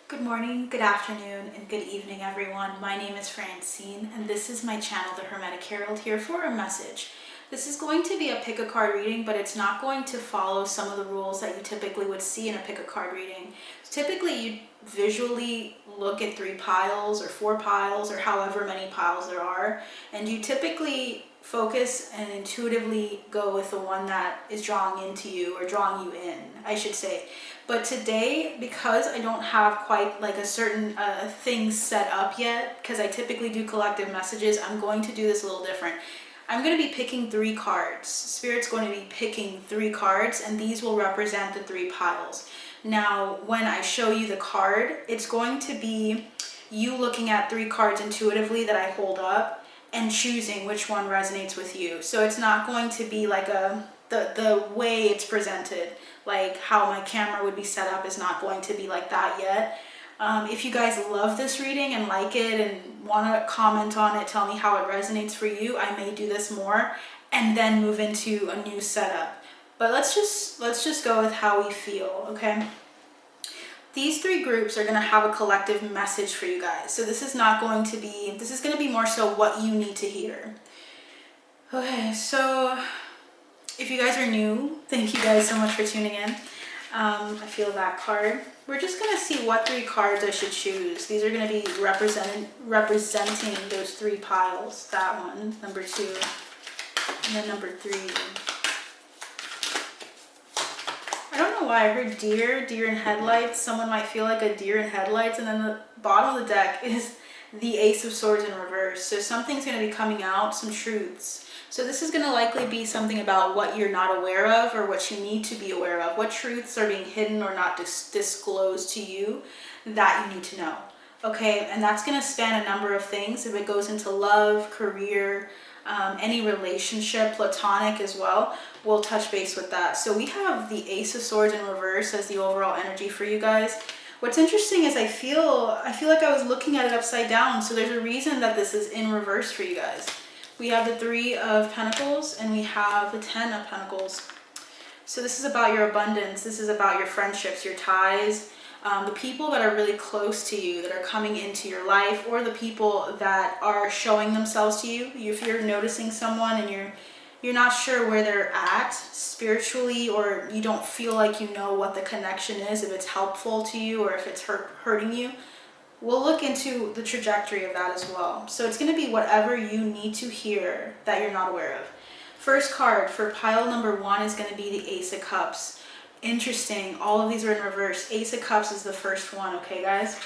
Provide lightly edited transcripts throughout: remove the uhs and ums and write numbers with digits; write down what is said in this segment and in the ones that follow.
Good morning, good afternoon, and good evening, everyone. My name is Francine, and this is my channel, The Hermetic Herald, here for a message. This is going to be a pick a card reading, but it's not going to follow some of the rules that you typically would see in a pick a card reading. Typically, you visually look at 3 piles or 4 piles or however many piles there are, and you typically focus and intuitively go with the one that is drawing into you, or drawing you in, I should say. But today, because I don't have quite like a certain thing set up yet, because I typically do collective messages, I'm going to do this a little different. I'm going to be picking 3 cards. Spirit's going to be picking 3 cards, and these will represent the 3 piles. Now, when I show you the card, it's going to be you looking at 3 cards intuitively that I hold up and choosing which one resonates with you. So it's not going to be like the way it's presented, like how my camera would be set up is not going to be like that yet. If you guys love this reading and like it and want to comment on it, tell me how it resonates for you, I may do this more and then move into a new setup. But let's just go with how we feel, okay? These 3 groups are going to have a collective message for you guys. So this is going to be more so what you need to hear. Okay, so if you guys are new, thank you guys so much for tuning in. I feel that card. We're just going to see what 3 cards I should choose. These are going to be representing those 3 piles. That one, number 2, and then number 3. I don't know why I heard deer in headlights. Someone might feel like a deer in headlights, and then the bottom of the deck is the Ace of Swords in reverse. So something's going to be coming out, some truths. So this is going to likely be something about what you're not aware of, or what you need to be aware of. What truths are being hidden or not disclosed to you that you need to know. Okay, and that's going to span a number of things. If it goes into love, career, any relationship, platonic as well, we'll touch base with that. So we have the Ace of Swords in reverse as the overall energy for you guys. What's interesting is I feel like I was looking at it upside down. So there's a reason that this is in reverse for you guys. We have the 3 of Pentacles and we have the 10 of Pentacles. So this is about your abundance. This is about your friendships, your ties, the people that are really close to you, that are coming into your life, or the people that are showing themselves to you. If you're noticing someone and you're not sure where they're at spiritually, or you don't feel like you know what the connection is, if it's helpful to you or if it's hurting you, we'll look into the trajectory of that as well. So it's going to be whatever you need to hear that you're not aware of. First card for pile number 1 is going to be the Ace of Cups. Interesting, all of these are in reverse. Ace of Cups is the first one, okay guys?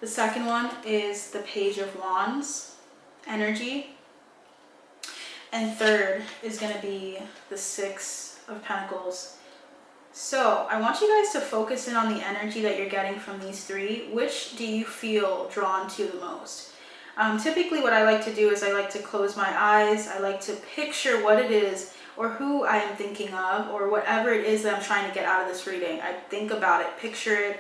The second one is the Page of Wands energy. And third is going to be the 6 of Pentacles. So I want you guys to focus in on the energy that you're getting from these 3. Which do you feel drawn to the most? Typically what I like to do is I like to close my eyes. I like to picture what it is or who I am thinking of, or whatever it is that I'm trying to get out of this reading. I think about it, picture it.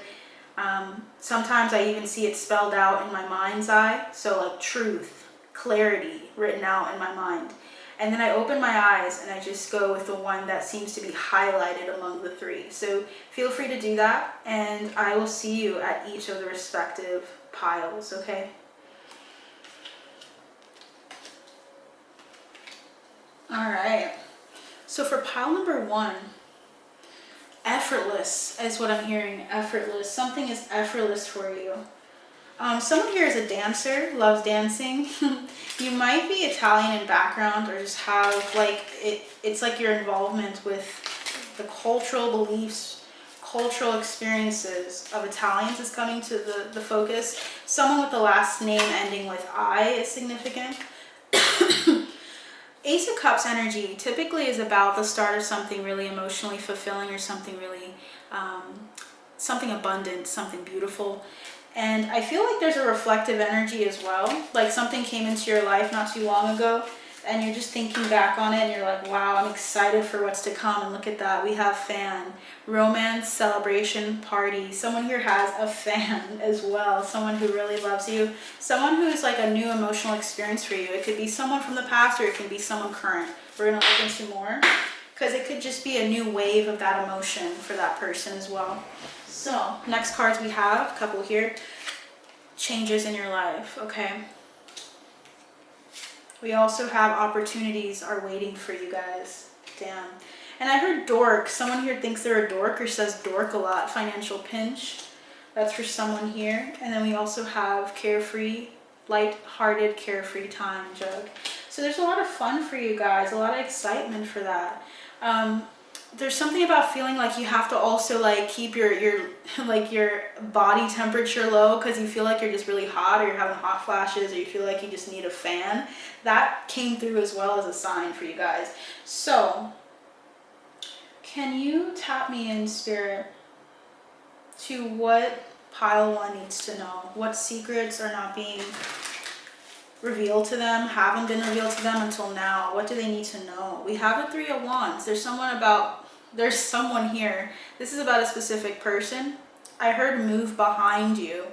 Sometimes I even see it spelled out in my mind's eye. So like truth, clarity written out in my mind. And then I open my eyes and I just go with the one that seems to be highlighted among the 3. So feel free to do that, and I will see you at each of the respective piles, okay? All right. So for pile number 1, effortless is what I'm hearing. Effortless. Something is effortless for you. Someone here is a dancer, loves dancing. You might be Italian in background, or just have like it's like your involvement with the cultural beliefs, cultural experiences of Italians is coming to the focus. Someone with the last name ending with I is significant. Ace of Cups energy typically is about the start of something really emotionally fulfilling, or something really, something abundant, something beautiful. And I feel like there's a reflective energy as well. Like something came into your life not too long ago, and you're just thinking back on it and you're like, wow, I'm excited for what's to come. And look at that, we have fan, romance, celebration, party. Someone here has a fan as well, someone who really loves you, someone who's like a new emotional experience for you. It could be someone from the past, or it can be someone current. We're gonna look into more. because it could just be a new wave of that emotion for that person as well. So next cards we have, a couple here. Changes in your life, okay? We also have opportunities are waiting for you guys. Damn. And I heard dork. Someone here thinks they're a dork or says dork a lot. Financial pinch. That's for someone here. And then we also have carefree, light-hearted, carefree time, jug. So there's a lot of fun for you guys, a lot of excitement for that. There's something about feeling like you have to also like keep your like your body temperature low because you feel like you're just really hot, or you're having hot flashes, or you feel like you just need a fan. That came through as well as a sign for you guys. So can you tap me in, Spirit, to what pile 1 needs to know? What secrets are not being revealed to them, haven't been revealed to them until now? What do they need to know? We have the 3 of Wands. There's someone here. This is about a specific person. I heard move behind you.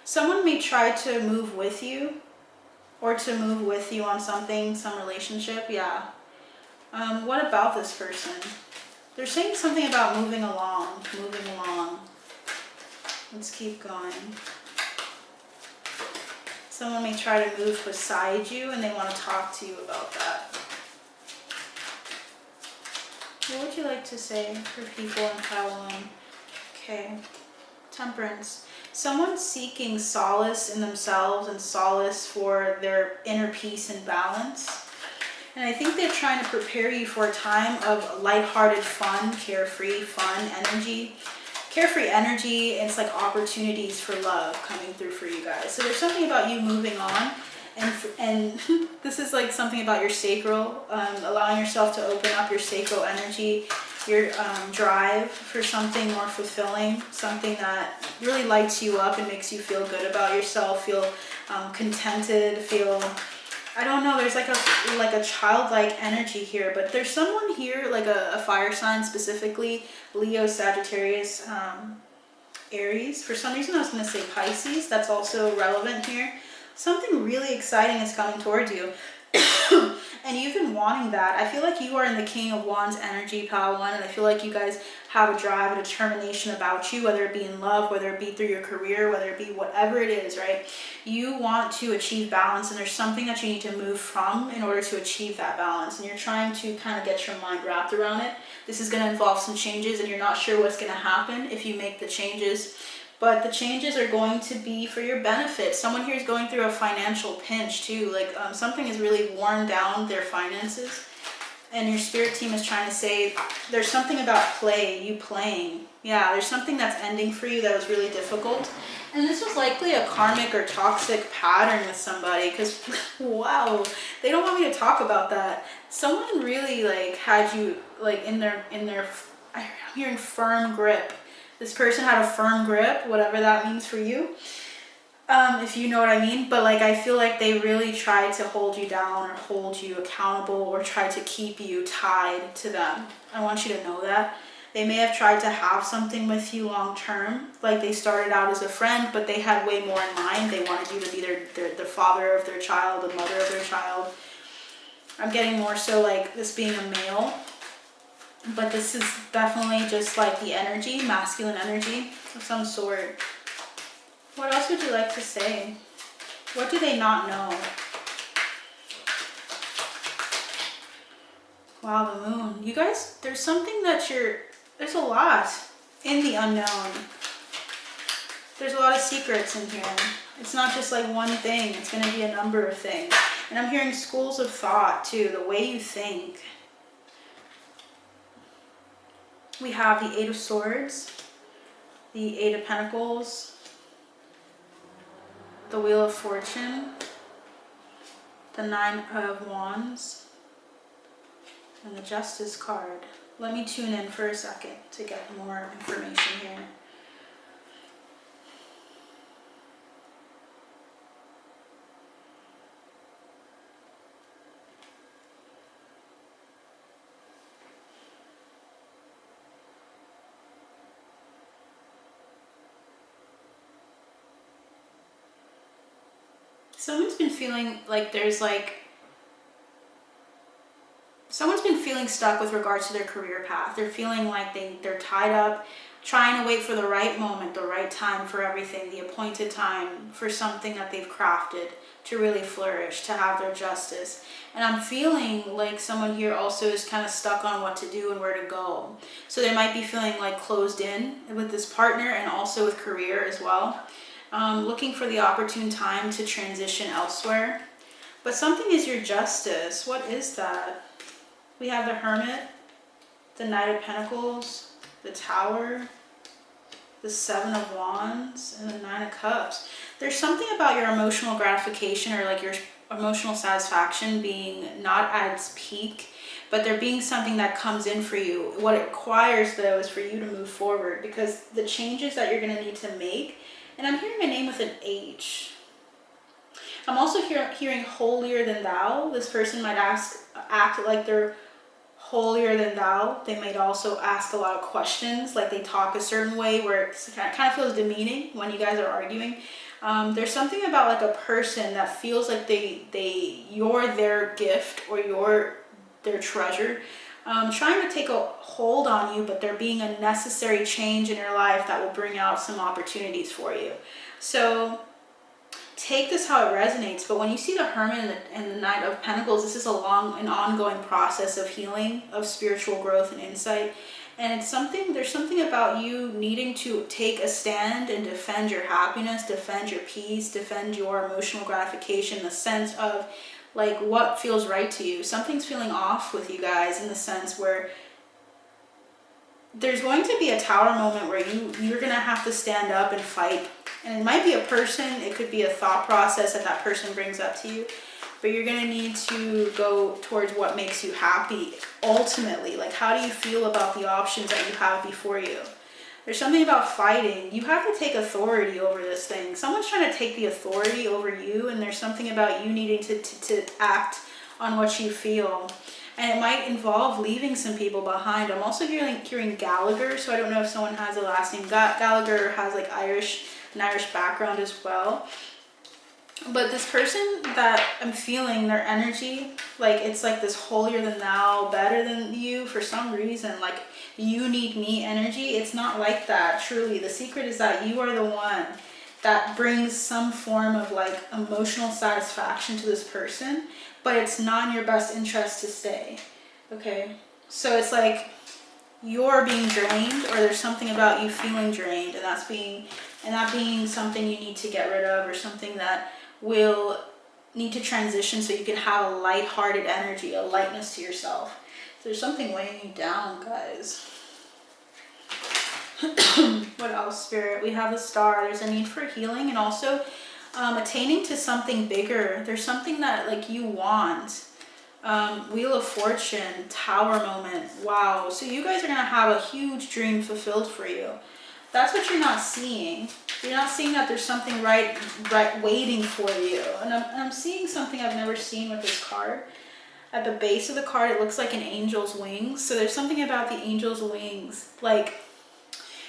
Someone may try to move with you, or to move with you on something, some relationship. Yeah. What about this person? They're saying something about moving along, moving along. Let's keep going. Someone may try to move beside you and they want to talk to you about that. What would you like to say for people in pile 1? Okay. Temperance. Someone's seeking solace in themselves and solace for their inner peace and balance. And I think they're trying to prepare you for a time of lighthearted fun, carefree fun, energy. Carefree energy, it's like opportunities for love coming through for you guys. So there's something about you moving on, and this is like something about your sacral, allowing yourself to open up your sacral energy, your drive for something more fulfilling, something that really lights you up and makes you feel good about yourself, feel contented, feel, I don't know, there's like a childlike energy here, but there's someone here, like a fire sign, specifically Leo, Sagittarius, Aries. For some reason I was going to say Pisces. That's also relevant here. Something really exciting is coming towards you. And you've been wanting that. I feel like you are in the King of Wands energy, pile 1, and I feel like you guys have a drive, a determination about you, whether it be in love, whether it be through your career, whether it be whatever it is, right? You want to achieve balance, and there's something that you need to move from in order to achieve that balance, and you're trying to kind of get your mind wrapped around it. This is going to involve some changes, and you're not sure what's going to happen if you make the changes. But the changes are going to be for your benefit. Someone here is going through a financial pinch too. Like something has really worn down their finances. And your spirit team is trying to say, there's something about play, you playing. Yeah, there's something that's ending for you that was really difficult. And this was likely a karmic or toxic pattern with somebody. Because, wow, they don't want me to talk about that. Someone really like had you like in their, I'm hearing firm grip. This person had a firm grip, whatever that means for you, if you know what I mean. But like, I feel like they really tried to hold you down or hold you accountable or try to keep you tied to them. I want you to know that. They may have tried to have something with you long term. Like they started out as a friend, but they had way more in mind. They wanted you to be the father of their child, the mother of their child. I'm getting more so like this being a male. But this is definitely just like the energy, masculine energy of some sort. What else would you like to say? What do they not know? Wow, the moon. You guys, there's something that there's a lot in the unknown. There's a lot of secrets in here. It's not just like one thing. It's going to be a number of things. And I'm hearing schools of thought too, the way you think. We have the 8 of Swords, the 8 of Pentacles, the Wheel of Fortune, the 9 of Wands, and the Justice card. Let me tune in for a second to get more information here. Someone's been feeling like there's like someone's been feeling stuck with regards to their career path. They're feeling like they're tied up, trying to wait for the right moment, the right time for everything, the appointed time for something that they've crafted to really flourish, to have their justice. And I'm feeling like someone here also is kind of stuck on what to do and where to go. So they might be feeling like closed in with this partner and also with career as well. Looking for the opportune time to transition elsewhere. But something is your justice. What is that? We have the Hermit, the Knight of Pentacles, the Tower, the Seven of Wands, and the Nine of Cups. There's something about your emotional gratification or like your emotional satisfaction being not at its peak, but there being something that comes in for you. What it requires though is for you to move forward, because the changes that you're going to need to make, and I'm hearing a name with an H. I'm also hearing holier than thou. This person might act like they're holier than thou. They might also ask a lot of questions, like they talk a certain way where it kind of feels demeaning when you guys are arguing. There's something about like a person that feels like you're their gift or you're their treasure, trying to take a hold on you, but there being a necessary change in your life that will bring out some opportunities for you. So take this how it resonates, but when you see the Hermit and the Knight of Pentacles, this is an ongoing process of healing, of spiritual growth and insight. And there's something about you needing to take a stand and defend your happiness, defend your peace, defend your emotional gratification, the sense of like what feels right to you. Something's feeling off with you guys in the sense where there's going to be a Tower moment where you're going to have to stand up and fight. And it might be a person, it could be a thought process that person brings up to you, but you're going to need to go towards what makes you happy ultimately. Like, how do you feel about the options that you have before you? There's something about fighting. You have to take authority over this thing. Someone's trying to take the authority over you, and there's something about you needing to act on what you feel. And it might involve leaving some people behind. I'm also hearing Gallagher, so I don't know if someone has a last name. Gallagher has like an Irish background as well. But this person that I'm feeling, their energy, like it's like this holier than thou, better than you for some reason, like you need me energy. It's not like that, truly. The secret is that you are the one that brings some form of like emotional satisfaction to this person, but it's not in your best interest to stay. Okay, so it's like you're being drained, or there's something about you feeling drained, and that being something you need to get rid of, or something that will need to transition so you can have a lighthearted energy, a lightness to yourself. There's something weighing you down, guys. What else, Spirit? We have the Star. There's a need for healing and also attaining to something bigger. There's something that like you want. Wheel of Fortune, Tower moment. Wow. So you guys are going to have a huge dream fulfilled for you. That's what you're not seeing. You're not seeing that there's something right waiting for you. And I'm seeing something I've never seen with this card. At the base of the card, it looks like an angel's wings. So there's something about the angel's wings, like,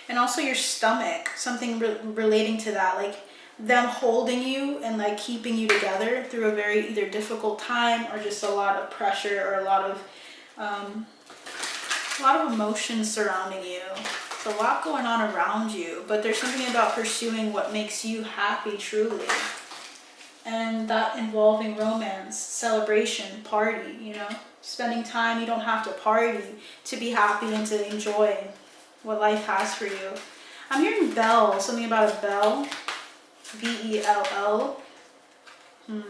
and also your stomach, something relating to that, like them holding you and like keeping you together through a very either difficult time or just a lot of pressure or a lot of emotions surrounding you. There's a lot going on around you, but there's something about pursuing what makes you happy truly. And that involving romance, celebration, party, you know, spending time. You don't have to party to be happy and to enjoy what life has for you. I'm hearing bell, something about a bell, B-E-L-L. And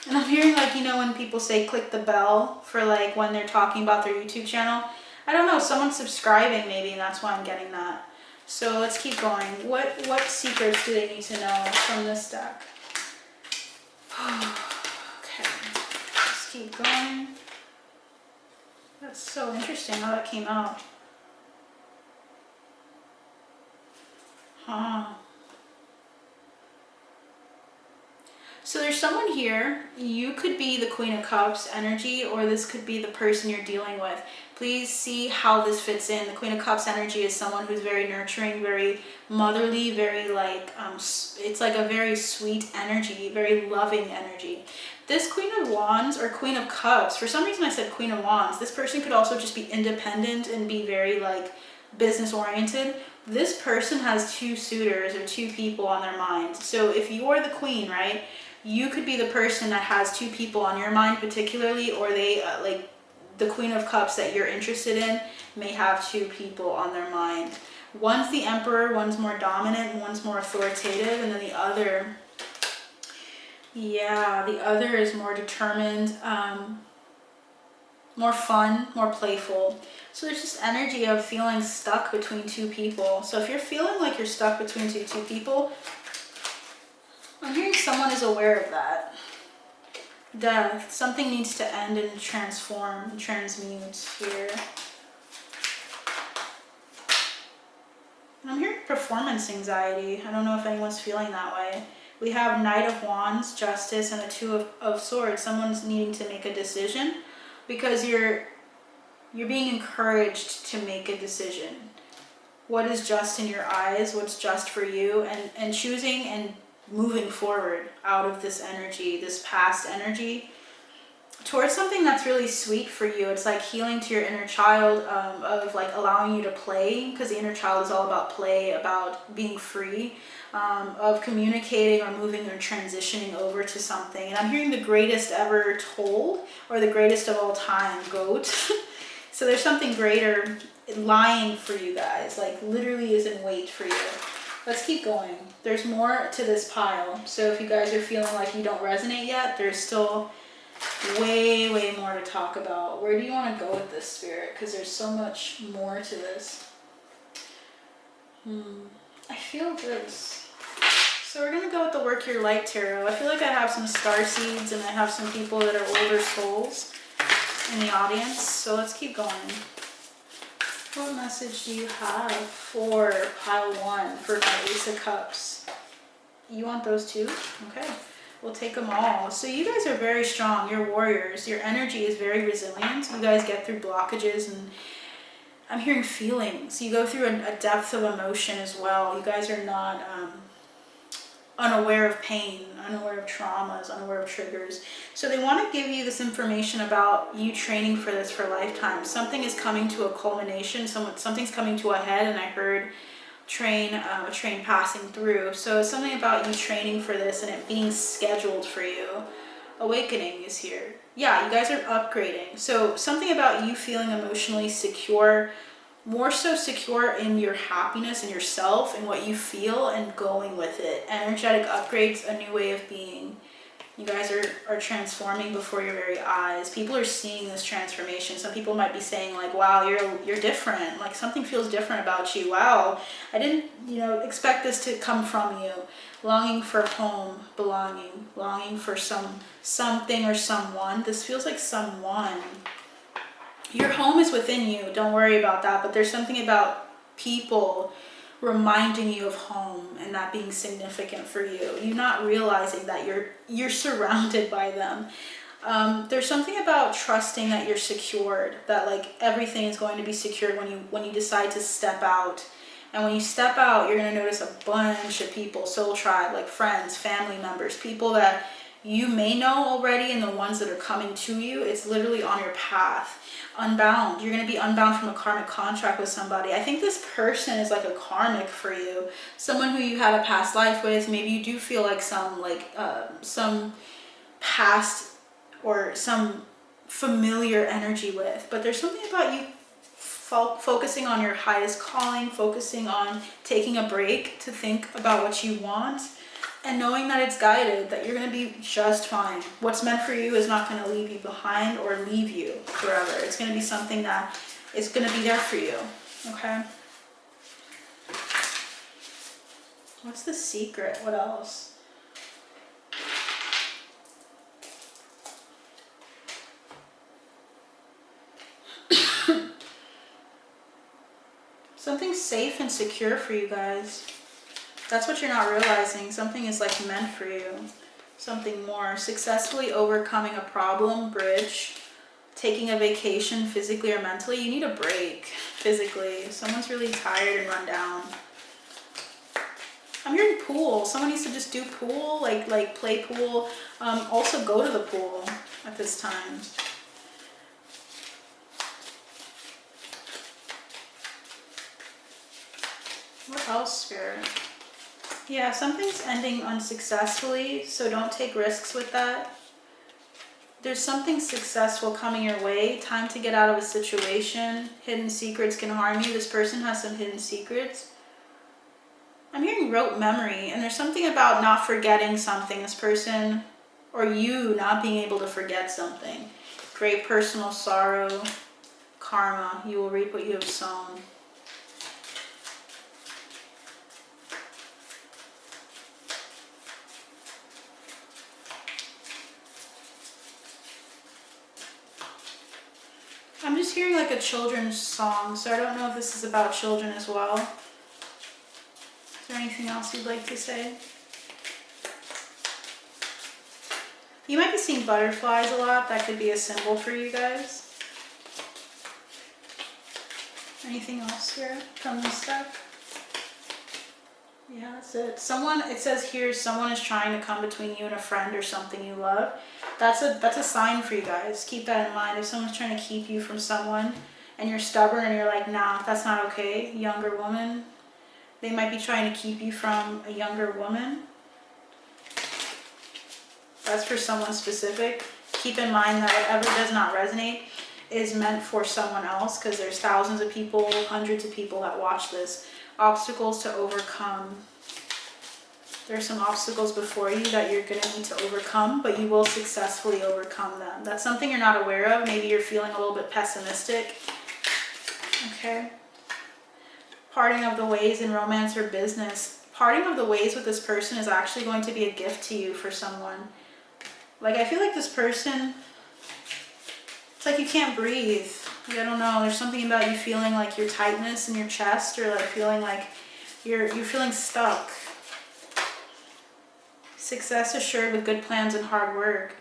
I'm hearing like, you know, when people say click the bell for like when they're talking about their YouTube channel. I don't know, someone's subscribing maybe, and that's why I'm getting that. So let's keep going. What secrets do they need to know from this deck? Okay, let's keep going. That's so interesting how that came out. So there's someone here. You could be the Queen of Cups energy, or this could be the person you're dealing with. Please see how this fits in. The Queen of Cups energy is someone who's very nurturing, very motherly, very like, it's like a very sweet energy, very loving energy. This Queen of Wands or Queen of Cups, for some reason I said Queen of Wands. This person could also just be independent and be very like business oriented. This person has two suitors or two people on their mind. So if you're the queen, right, you could be the person that has two people on your mind particularly, or they like the Queen of Cups that you're interested in may have two people on their mind. One's the Emperor, one's more dominant, one's more authoritative, and then the other, yeah, the other is more determined, more fun, more playful. So there's this energy of feeling stuck between two people. So if you're feeling like you're stuck between two people, I'm hearing someone is aware of that. Death. Something needs to end and transform, transmute here. And I'm hearing performance anxiety. I don't know if anyone's feeling that way. We have Knight of Wands, Justice, and a Two of Swords. Someone's needing to make a decision because you're being encouraged to make a decision. What is just in your eyes? What's just for you? And choosing and moving forward out of this energy, this past energy, towards something that's really sweet for you. It's like healing to your inner child, of like allowing you to play, because the inner child is all about play, about being free, of communicating or moving or transitioning over to something. And I'm hearing the greatest ever told, or the greatest of all time, goat. So there's something greater lying for you guys, like literally is in wait for you. Let's keep going. There's more to this pile. So if you guys are feeling like you don't resonate yet, there's still way, way more to talk about. Where do you want to go with this, Spirit? Because there's so much more to this. I feel this. So we're going to go with the Work Your Light Tarot. I feel like I have some star seeds and I have some people that are older souls in the audience. So let's keep going. What message do you have for pile 1 for my Ace of Cups? You want those too? Okay, we'll take them all. So you guys are very strong. You're warriors. Your energy is very resilient. You guys get through blockages, and I'm hearing feelings. You go through a depth of emotion as well. You guys are not unaware of pain, unaware of traumas, unaware of triggers. So they want to give you this information about you training for this for a lifetime. Something is coming to a culmination. Something's coming to a head, and I heard a train passing through. So it's something about you training for this and it being scheduled for you. Awakening is here. Yeah, you guys are upgrading. So something about you feeling emotionally secure, more so secure in your happiness and yourself and what you feel, and going with it. Energetic upgrades, a new way of being. You guys are transforming before your very eyes. People are seeing this transformation. Some people might be saying like, wow, you're different. Like something feels different about you. Wow, I didn't, expect this to come from you. Longing for home, belonging, longing for something or someone. This feels like someone. Your home is within you. Don't worry about that. But there's something about people reminding you of home and that being significant for you. You not realizing that you're surrounded by them. There's something about trusting that you're secured, that like everything is going to be secured when you decide to step out. And when you step out, you're going to notice a bunch of people, soul tribe, like friends, family members, people that you may know already, and the ones that are coming to you. It's literally on your path. Unbound. You're going to be unbound from a karmic contract with somebody. I think this person is like a karmic for you. Someone who you had a past life with. Maybe you do feel like some past or some familiar energy with. But there's something about you focusing on your highest calling, focusing on taking a break to think about what you want, and knowing that it's guided, that you're going to be just fine. What's meant for you is not going to leave you behind or leave you forever. It's going to be something that is going to be there for you, okay? What's the secret? What else? Something safe and secure for you guys. That's what you're not realizing. Something is like meant for you. Something more. Successfully overcoming a problem, bridge. Taking a vacation physically or mentally. You need a break physically. Someone's really tired and run down. I'm hearing pool. Someone needs to just do pool, like play pool. Also go to the pool at this time. What else, Spirit? Yeah, something's ending unsuccessfully, so don't take risks with that. There's something successful coming your way. Time to get out of a situation. Hidden secrets can harm you. This person has some hidden secrets. I'm hearing rote memory, and there's something about not forgetting something. This person, or you, not being able to forget something. Great personal sorrow. Karma. You will reap what you have sown. I'm just hearing like a children's song, so I don't know if this is about children as well. Is there anything else you'd like to say? You might be seeing butterflies a lot. That could be a symbol for you guys. Anything else here from this deck? Yeah, that's it. Someone, it says here, someone is trying to come between you and a friend or something you love. That's a sign for you guys. Keep that in mind. If someone's trying to keep you from someone and you're stubborn and you're like, nah, that's not okay. Younger woman. They might be trying to keep you from a younger woman. That's for someone specific. Keep in mind that whatever does not resonate is meant for someone else, because there's thousands of people, hundreds of people that watch this. Obstacles to overcome. There's some obstacles before you that you're going to need to overcome, but you will successfully overcome them. That's something you're not aware of. Maybe you're feeling a little bit pessimistic. Okay. Parting of the ways in romance or business. Parting of the ways with this person is actually going to be a gift to you for someone. Like, I feel like this person, it's like you can't breathe. Like, I don't know, there's something about you feeling like your tightness in your chest, or like feeling like you're feeling stuck. Success assured with good plans and hard work.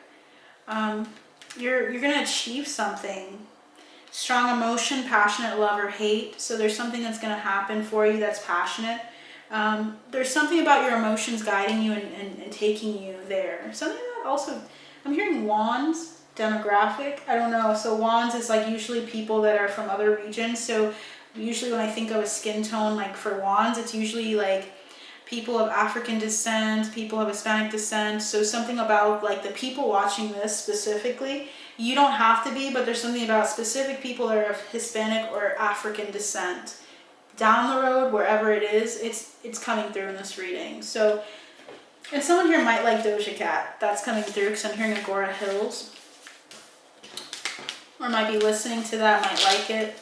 You're gonna achieve something. Strong emotion, passionate love or hate. So there's something that's gonna happen for you that's passionate. There's something about your emotions guiding you and taking you there. Something that also, I'm hearing wands. Demographic, I don't know. So wands is like usually people that are from other regions. So usually when I think of a skin tone, like for wands, it's usually like people of African descent, people of Hispanic descent. So something about like the people watching this specifically, you don't have to be, but there's something about specific people that are of Hispanic or African descent. Down the road, wherever it is, it's coming through in this reading. So, and someone here might like Doja Cat. That's coming through because I'm hearing Agora Hills. Or might be listening to that, might like it.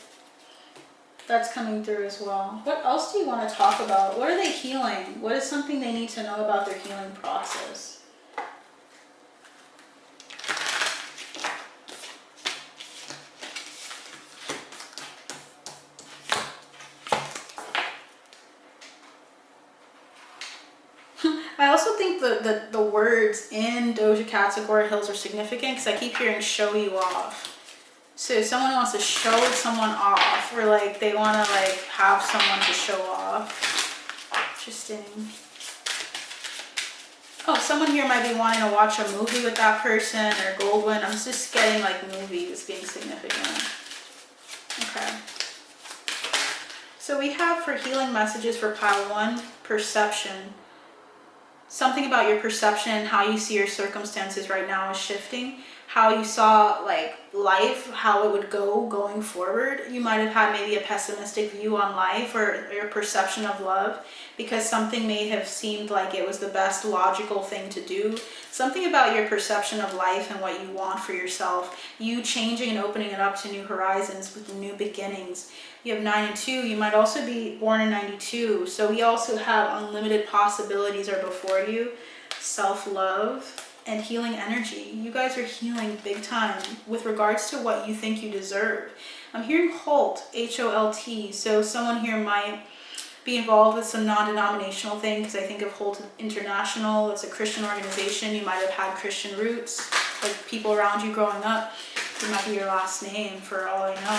That's coming through as well. What else do you want to talk about? What are they healing? What is something they need to know about their healing process? I also think the words in Doja Cat's Agora Hills are significant because I keep hearing show you off. So someone wants to show someone off, or like they want to like have someone to show off. Interesting. Oh, someone here might be wanting to watch a movie with that person, or Goldwyn. I'm just getting like movies being significant. Okay. So we have for healing messages for pile 1, perception. Something about your perception and how you see your circumstances right now is shifting. How you saw like life, how it would go going forward. You might have had maybe a pessimistic view on life or your perception of love because something may have seemed like it was the best logical thing to do. Something about your perception of life and what you want for yourself. You changing and opening it up to new horizons with new beginnings. You have 9 and 2. You might also be born in 92. So we also have unlimited possibilities are before you. Self-love and healing energy. You guys are healing big time with regards to what you think you deserve. I'm hearing Holt, Holt. So someone here might be involved with some non-denominational thing, because I think of Holt International, it's a Christian organization. You might have had Christian roots, like people around you growing up. It might be your last name for all I know.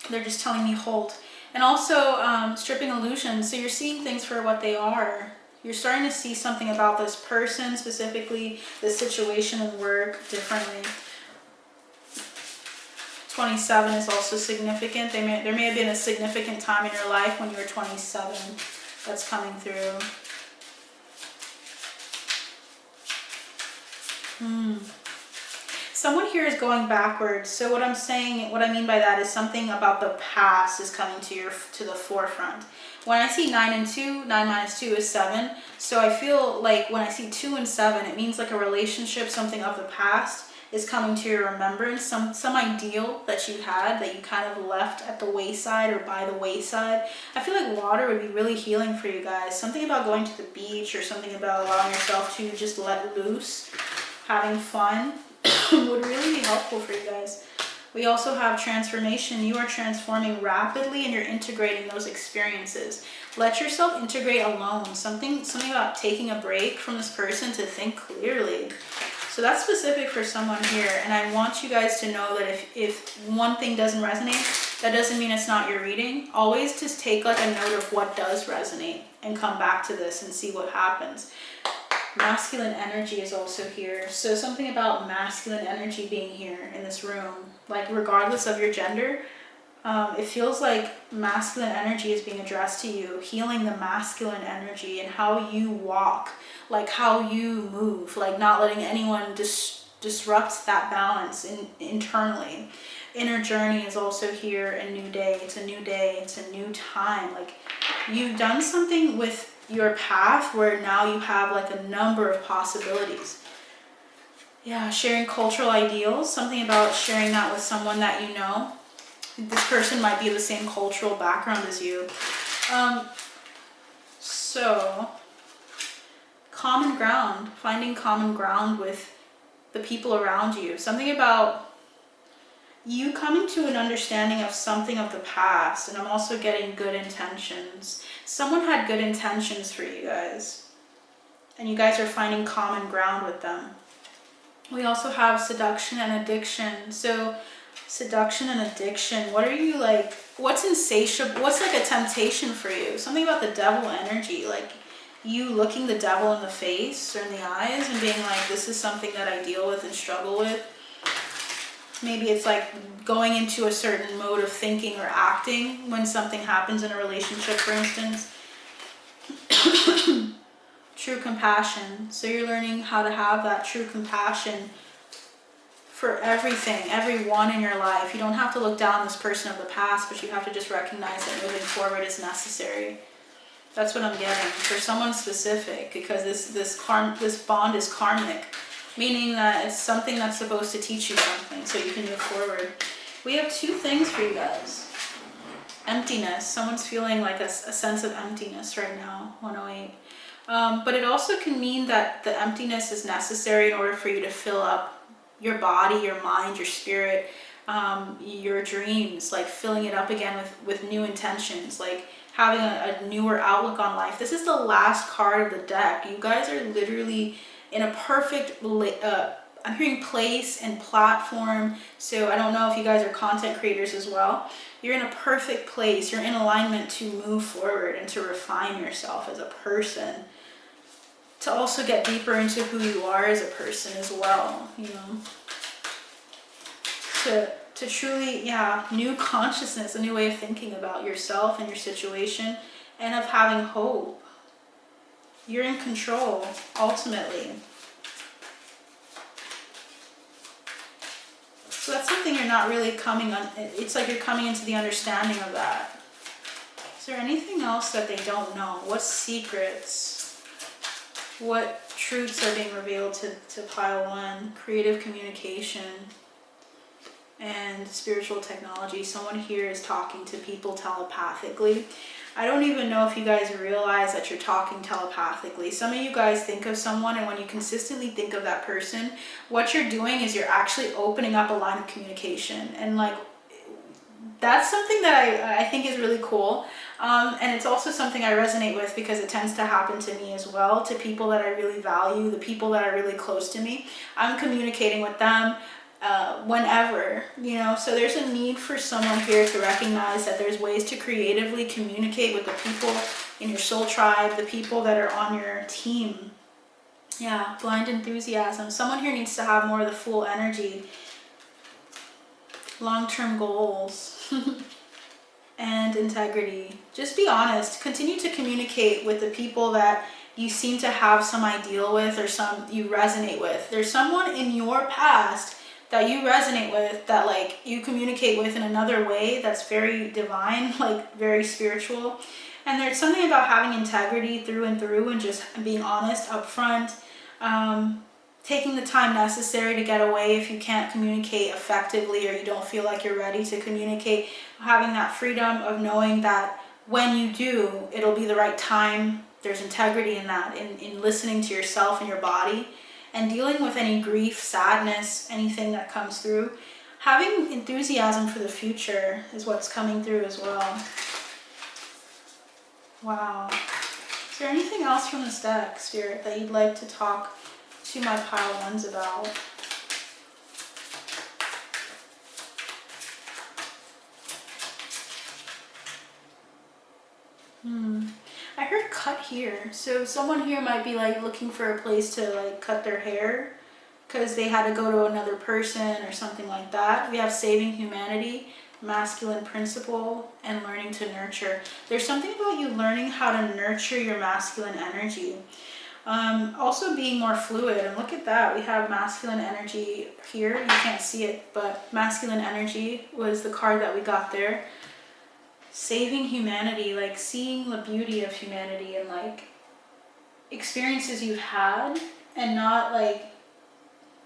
They're just telling me Holt. And also stripping illusions. So you're seeing things for what they are. You're starting to see something about this person, specifically the situation and work, differently. 27 is also significant. There may have been a significant time in your life when you were 27 that's coming through. Someone here is going backwards. So what I'm saying, what I mean by that is something about the past is coming to the forefront. When I see 9 and 2, 9 minus 2 is 7. So I feel like when I see 2 and 7, it means like a relationship, something of the past is coming to your remembrance, some ideal that you had that you kind of left at the wayside or by the wayside. I feel like water would be really healing for you guys. Something about going to the beach or something about allowing yourself to just let loose, having fun would really be helpful for you guys. We also have transformation. You are transforming rapidly and you're integrating those experiences. Let yourself integrate alone. Something about taking a break from this person to think clearly. So that's specific for someone here. And I want you guys to know that if one thing doesn't resonate, that doesn't mean it's not your reading. Always just take like a note of what does resonate and come back to this and see what happens. Masculine energy is also here. So something about masculine energy being here in this room, like regardless of your gender, it feels like masculine energy is being addressed to you, healing the masculine energy and how you walk, like how you move, like not letting anyone disrupt that balance internally. Inner journey is also here. A new day. It's a new day. It's a new time. Like you've done something with your path where now you have like a number of possibilities. Yeah, sharing cultural ideals, something about sharing that with someone that you know. This person might be the same cultural background as you. So common ground, finding common ground with the people around you. Something about you coming to an understanding of something of the past. And I'm also getting good intentions. Someone had good intentions for you guys. And you guys are finding common ground with them. We also have seduction and addiction. So seduction and addiction. What are you like? What's insatiable? What's like a temptation for you? Something about the devil energy. Like you looking the devil in the face or in the eyes and being like, this is something that I deal with and struggle with. Maybe it's like going into a certain mode of thinking or acting when something happens in a relationship, for instance. True compassion. So you're learning how to have that true compassion for everything, everyone in your life. You don't have to look down this person of the past, but you have to just recognize that moving forward is necessary. That's what I'm getting for someone specific, because this bond is karmic. Meaning that it's something that's supposed to teach you something so you can move forward. We have 2 things for you guys. Emptiness. Someone's feeling like a sense of emptiness right now, 108. But it also can mean that the emptiness is necessary in order for you to fill up your body, your mind, your spirit, your dreams, like filling it up again with new intentions, like having a newer outlook on life. This is the last card of the deck. You guys are literally in a perfect, I'm hearing place and platform. So I don't know if you guys are content creators as well. You're in a perfect place. You're in alignment to move forward and to refine yourself as a person. To also get deeper into who you are as a person as well, you know. To truly, yeah, new consciousness, a new way of thinking about yourself and your situation, and of having hope. You're in control, ultimately. So that's something you're not really coming on. It's like you're coming into the understanding of that. Is there anything else that they don't know? What secrets? What truths are being revealed to pile 1? Creative communication and spiritual technology. Someone here is talking to people telepathically. I don't even know if you guys realize that you're talking telepathically. Some of you guys think of someone, and when you consistently think of that person, what you're doing is you're actually opening up a line of communication. And like that's something that I think is really cool. And it's also something I resonate with because it tends to happen to me as well, to people that I really value, the people that are really close to me. I'm communicating with them whenever, you know, so there's a need for someone here to recognize that there's ways to creatively communicate with the people in your soul tribe, the people that are on your team. Yeah, blind enthusiasm. Someone here needs to have more of the full energy. Long-term goals and integrity. Just be honest. Continue to communicate with the people that you seem to have some ideal with or some you resonate with. There's someone in your past that you resonate with, that like you communicate with in another way that's very divine, like very spiritual. And there's something about having integrity through and through and just being honest up front. Taking the time necessary to get away if you can't communicate effectively or you don't feel like you're ready to communicate. Having that freedom of knowing that when you do, it'll be the right time. There's integrity in that, in listening to yourself and your body, and dealing with any grief, sadness, anything that comes through. Having enthusiasm for the future is what's coming through as well. Wow. Is there anything else from this deck, Spirit, that you'd like to talk to my pile ones about? I heard cut here. So someone here might be like looking for a place to like cut their hair because they had to go to another person or something like that. We have saving humanity, masculine principle, and learning to nurture. There's something about you learning how to nurture your masculine energy. Also being more fluid, and look at that, we have masculine energy here. You can't see it, but masculine energy was the card that we got there. Saving humanity, like seeing the beauty of humanity and like experiences you've had, and not like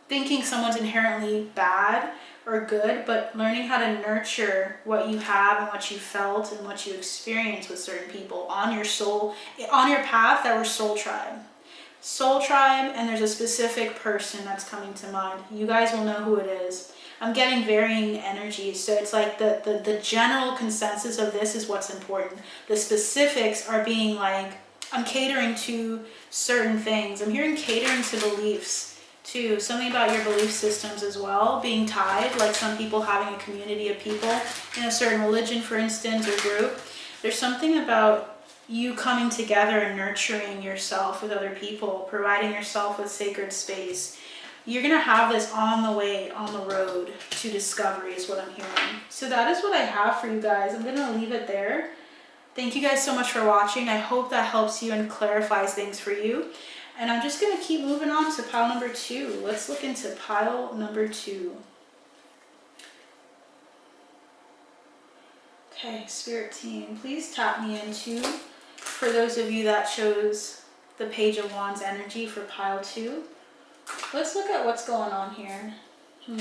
thinking someone's inherently bad or good, but learning how to nurture what you have and what you felt and what you experience with certain people on your soul, on your path that were soul tribe. Soul tribe, and there's a specific person that's coming to mind. You guys will know who it is. I'm getting varying energies, so it's like the general consensus of this is what's important. The specifics are being like, I'm catering to certain things. I'm hearing catering to beliefs too. Something about your belief systems as well, being tied, like some people having a community of people in a certain religion, for instance, or group. There's something about you coming together and nurturing yourself with other people, providing yourself with sacred space. You're going to have this on the way, on the road to discovery is what I'm hearing. So that is what I have for you guys. I'm going to leave it there. Thank you guys so much for watching. I hope that helps you and clarifies things for you. And I'm just going to keep moving on to pile number 2. Let's look into pile number 2. Okay, Spirit Team, please tap me into, for those of you that chose the Page of Wands energy for pile 2. Let's look at what's going on here. I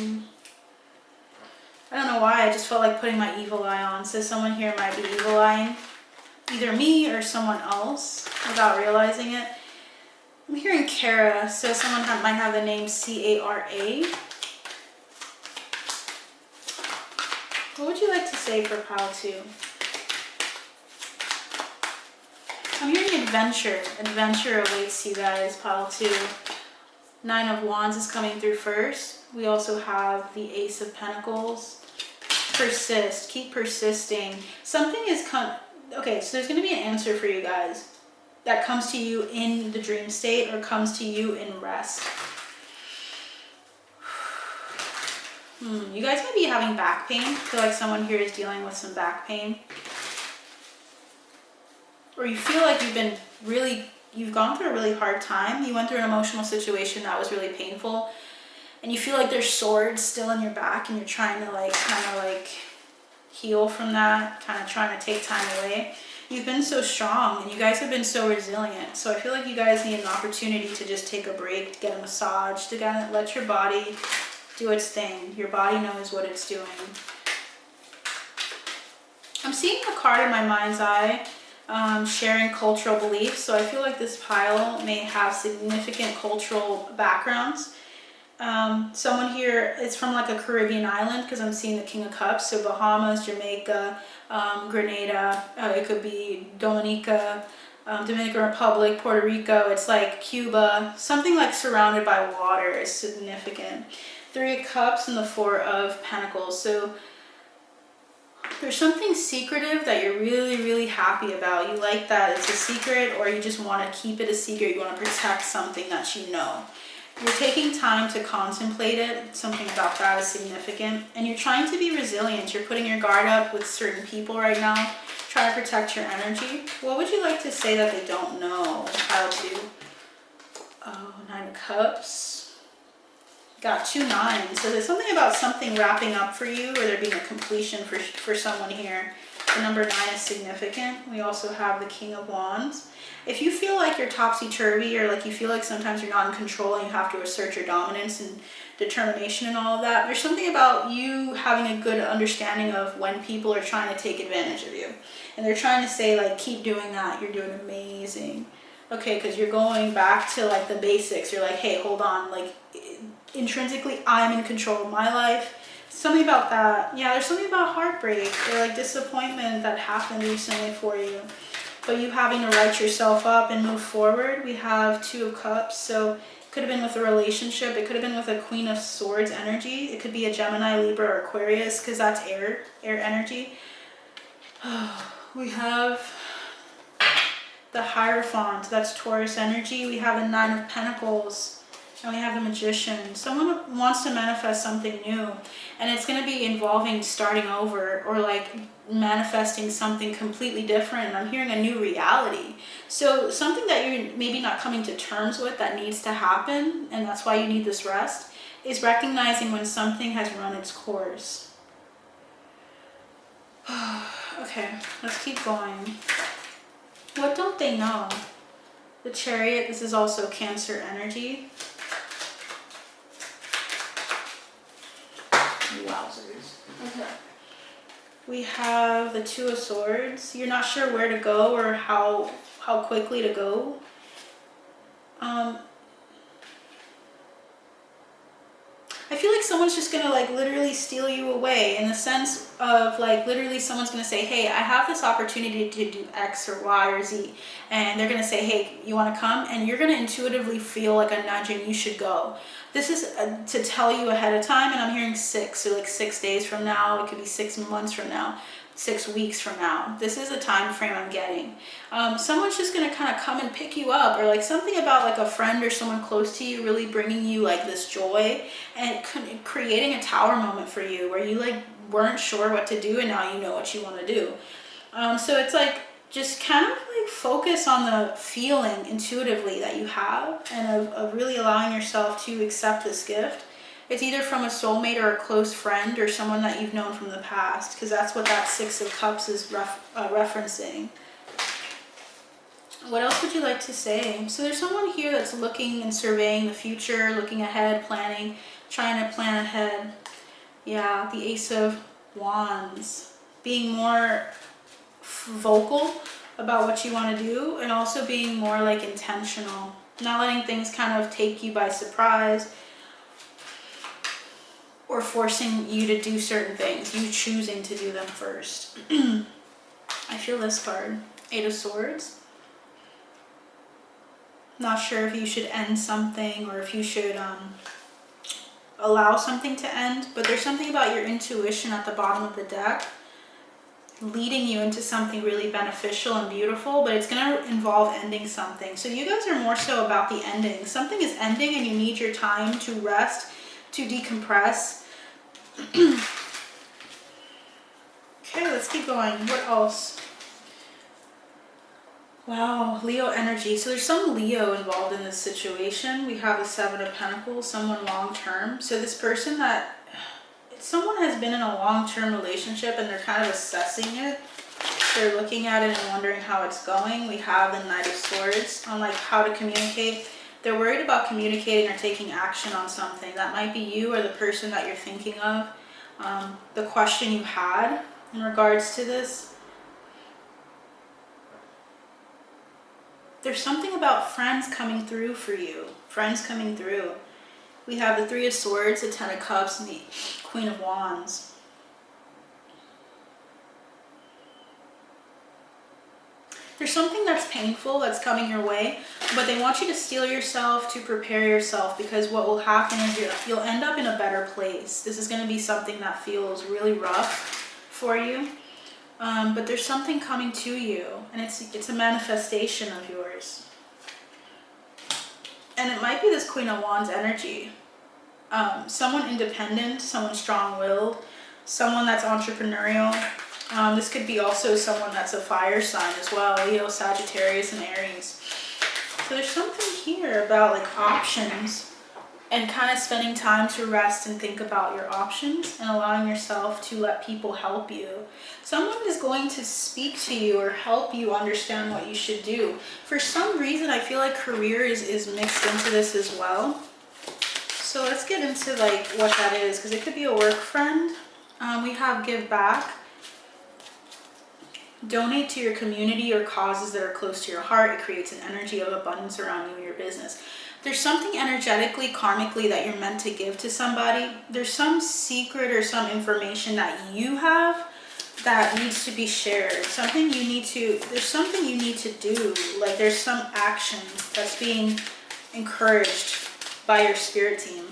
don't know why, I just felt like putting my evil eye on. So someone here might be evil eyeing either me or someone else without realizing it. I'm hearing Kara, so someone might have the name C-A-R-A. What would you like to say for pile 2? I'm hearing adventure. Adventure awaits you guys, pile 2. 9 of Wands is coming through first. We also have the Ace of Pentacles. Persist. Keep persisting. Something is okay, so there's going to be an answer for you guys that comes to you in the dream state or comes to you in rest. You guys might be having back pain. I feel like someone here is dealing with some back pain. Or you feel like you've gone through a really hard time. You went through an emotional situation that was really painful. And you feel like there's swords still in your back and you're trying to kind of heal from that, kind of trying to take time away. You've been so strong and you guys have been so resilient. So I feel like you guys need an opportunity to just take a break, to get a massage, to kind of let your body do its thing. Your body knows what it's doing. I'm seeing a card in my mind's eye, sharing cultural beliefs. So I feel like this pile may have significant cultural backgrounds. Someone here, it's from like a Caribbean island because I'm seeing the King of Cups. So Bahamas, Jamaica, Grenada, it could be Dominica, Dominican Republic, Puerto Rico. It's like Cuba, something like surrounded by water is significant. Three of Cups and the Four of Pentacles. So there's something secretive that you're really, really happy about. You like that it's a secret, or you just want to keep it a secret. You want to protect something that you know. You're taking time to contemplate it. Something about that is significant. And you're trying to be resilient. You're putting your guard up with certain people right now. Try to protect your energy. What would you like to say that they don't know how to? Oh, Nine of Cups. Got 2 9s. So there's something about something wrapping up for you, or there being a completion for someone here. The number 9 is significant. We also have the King of Wands. If you feel like you're topsy-turvy, or like you feel like sometimes you're not in control and you have to assert your dominance and determination and all of that, there's something about you having a good understanding of when people are trying to take advantage of you. And they're trying to say, like, keep doing that. You're doing amazing. Okay, because you're going back to, like, the basics. You're like, hey, hold on. Like, intrinsically, I'm in control of my life. Something about that. Yeah, there's something about heartbreak or, like, disappointment that happened recently for you. But you having to right yourself up and move forward. We have 2 of Cups. So it could have been with a relationship. It could have been with a Queen of Swords energy. It could be a Gemini, Libra, or Aquarius, because that's air energy. We have the Hierophant. That's Taurus energy. We have the 9 of Pentacles. And we have the Magician. Someone wants to manifest something new. And it's going to be involving starting over, or like manifesting something completely different. And I'm hearing a new reality. So something that you're maybe not coming to terms with that needs to happen, and that's why you need this rest, is recognizing when something has run its course. Okay, let's keep going. What don't they know? The Chariot, this is also Cancer energy. Wowzers. Okay. We have the 2 of Swords. You're not sure where to go or how quickly to go. I feel like someone's just gonna like literally steal you away, in the sense of like literally someone's gonna say, hey, I have this opportunity to do X or Y or Z, and they're gonna say, hey, you want to come? And you're gonna intuitively feel like a nudge and you should go. This is to tell you ahead of time, and I'm hearing 6, so like 6 days from now. It could be 6 months from now, 6 weeks from now. This is a time frame I'm getting. Someone's just gonna kind of come and pick you up, or like something about like a friend or someone close to you really bringing you like this joy and creating a tower moment for you where you like weren't sure what to do and now you know what you want to do. So it's like just kind of like focus on the feeling intuitively that you have, and of really allowing yourself to accept this gift. It's either from a soulmate or a close friend or someone that you've known from the past, because that's what that 6 of Cups is referencing. What else would you like to say? So there's someone here that's looking and surveying the future, looking ahead, planning, trying to plan ahead. Yeah, the Ace of Wands. Being more vocal about what you want to do, and also being more like intentional. Not letting things kind of take you by surprise, or forcing you to do certain things. You choosing to do them first. I feel this card. 8 of Swords. Not sure if you should end something or if you should allow something to end, but there's something about your intuition at the bottom of the deck leading you into something really beneficial and beautiful, but it's going to involve ending something. So you guys are more so about the ending. Something is ending and you need your time to rest, to decompress. Okay, let's keep going. What else? Wow, Leo energy. So there's some Leo involved in this situation. We have the 7 of Pentacles, someone long-term. So this person someone has been in a long-term relationship and they're kind of assessing it. They're looking at it and wondering how it's going. We have the Knight of Swords on like how to communicate. They're worried about communicating or taking action on something. That might be you or the person that you're thinking of. The question you had in regards to this. There's something about friends coming through for you. Friends coming through. We have the Three of Swords, the Ten of Cups, and the Queen of Wands. There's something that's painful that's coming your way, but they want you to steel yourself, to prepare yourself, because what will happen is you'll end up in a better place. This is going to be something that feels really rough for you, but there's something coming to you, and it's a manifestation of yours. And it might be this Queen of Wands energy. Someone independent, someone strong-willed, someone that's entrepreneurial. This could be also someone that's a fire sign as well, Leo, Sagittarius, and Aries. So there's something here about like options and kind of spending time to rest and think about your options and allowing yourself to let people help you. Someone is going to speak to you or help you understand what you should do. For some reason, I feel like career is mixed into this as well. So let's get into like what that is, because it could be a work friend. We have give back. Donate to your community or causes that are close to your heart. It creates an energy of abundance around you and your business. There's something energetically, karmically that you're meant to give to somebody. There's some secret or some information that you have that needs to be shared. There's something you need to do. Like there's some action that's being encouraged by your spirit team.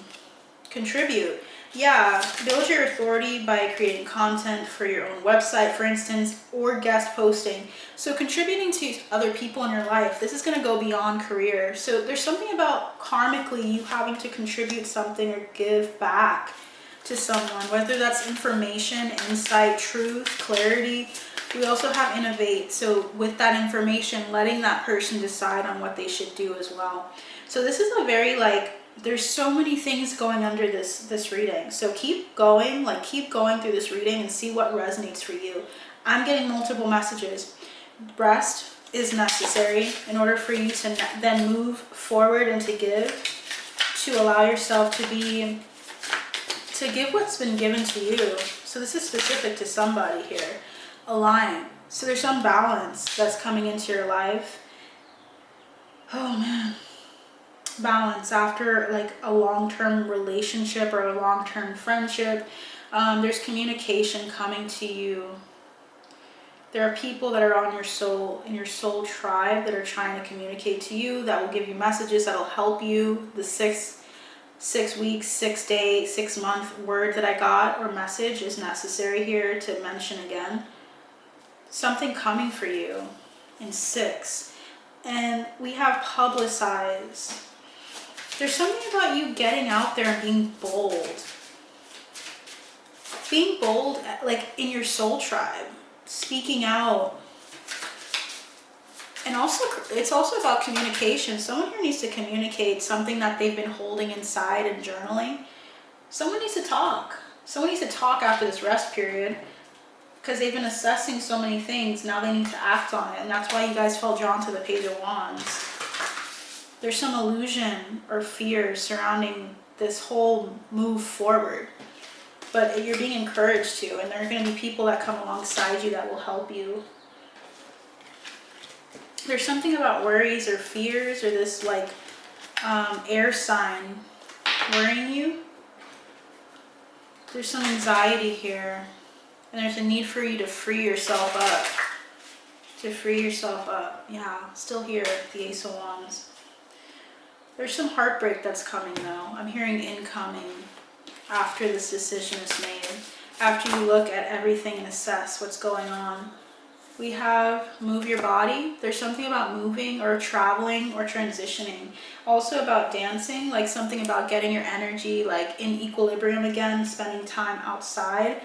Contribute. Yeah, build your authority by creating content for your own website, for instance, or guest posting. So contributing to other people in your life, this is going to go beyond career. So there's something about karmically you having to contribute something or give back to someone, whether that's information, insight, truth, clarity. We also have innovate. So with that information, letting that person decide on what they should do as well. So this is a very there's so many things going under this reading. So keep going, keep going through this reading and see what resonates for you. I'm getting multiple messages. Rest is necessary in order for you to then move forward and to give, to allow yourself to give what's been given to you. So this is specific to somebody here. Align. So there's some balance that's coming into your life. Oh man. Balance after a long-term relationship or a long-term friendship. There's communication coming to you. There are people that are on your soul, in your soul tribe, that are trying to communicate to you, that will give you messages that will help you. The 6 weeks, 6 day, 6 month word that I got or message is necessary here to mention again. Something coming for you in 6. And we have publicize. There's something about you getting out there and being bold. Being bold, in your soul tribe. Speaking out. And also, it's also about communication. Someone here needs to communicate something that they've been holding inside and journaling. Someone needs to talk. Someone needs to talk after this rest period. Because they've been assessing so many things. Now they need to act on it. And that's why you guys felt drawn to the Page of Wands. There's some illusion or fear surrounding this whole move forward. But you're being encouraged to, and there are going to be people that come alongside you that will help you. There's something about worries or fears or this air sign worrying you. There's some anxiety here, and there's a need for you to free yourself up. Yeah, still here, the Ace of Wands. There's some heartbreak that's coming though. I'm hearing incoming after this decision is made. After you look at everything and assess what's going on. We have move your body. There's something about moving or traveling or transitioning. Also about dancing, something about getting your energy in equilibrium again, spending time outside.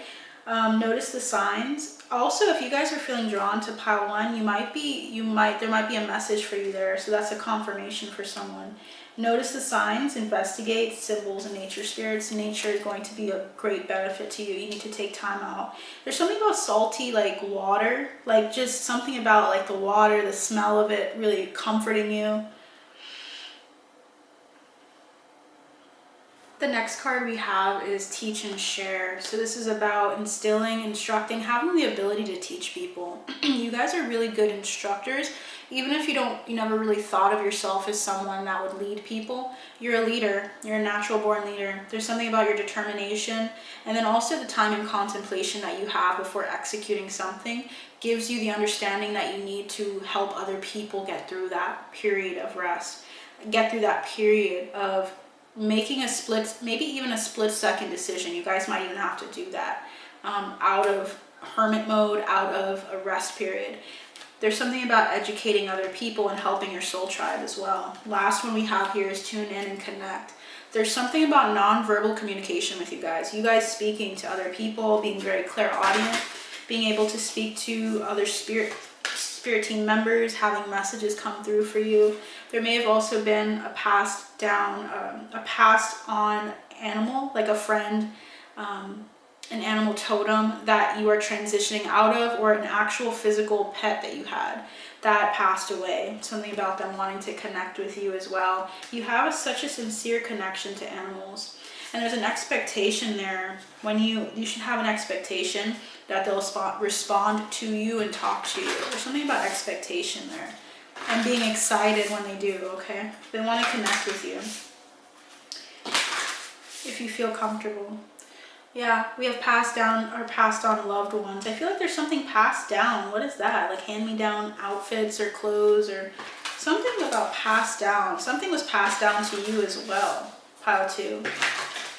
Notice the signs. Also, if you guys are feeling drawn to pile 1, there might be a message for you there. So that's a confirmation for someone. Notice the signs, investigate symbols and nature spirits. Nature is going to be a great benefit to you. You need to take time out. There's something about salty, water, just something about the water, the smell of it really comforting you. The next card we have is teach and share. So this is about instilling, instructing, having the ability to teach people. You guys are really good instructors. Even if you never really thought of yourself as someone that would lead people, you're a leader. You're a natural born leader. There's something about your determination, and then also the time and contemplation that you have before executing something gives you the understanding that you need to help other people get through that period of rest, get through that period of making a split, maybe even a split-second decision. You guys might even have to do that out of hermit mode, out of a rest period. There's something about educating other people and helping your soul tribe as well. Last one we have here is tune in and connect. There's something about non-verbal communication with you guys. You guys speaking to other people, being very clairaudient, being able to speak to other spirit team members, having messages come through for you. There may have also been a passed on animal, like a friend, an animal totem that you are transitioning out of, or an actual physical pet that you had that passed away. Something about them wanting to connect with you as well. You have such a sincere connection to animals, and there's an expectation there. When you should have an expectation that they'll respond to you and talk to you. There's something about expectation there, and being excited when they do. Okay, they want to connect with you if you feel comfortable. Yeah, we have passed on loved ones. I feel like there's something passed down. What is that? Like hand-me-down outfits or clothes, or something about passed down. Something was passed down to you as well, pile 2.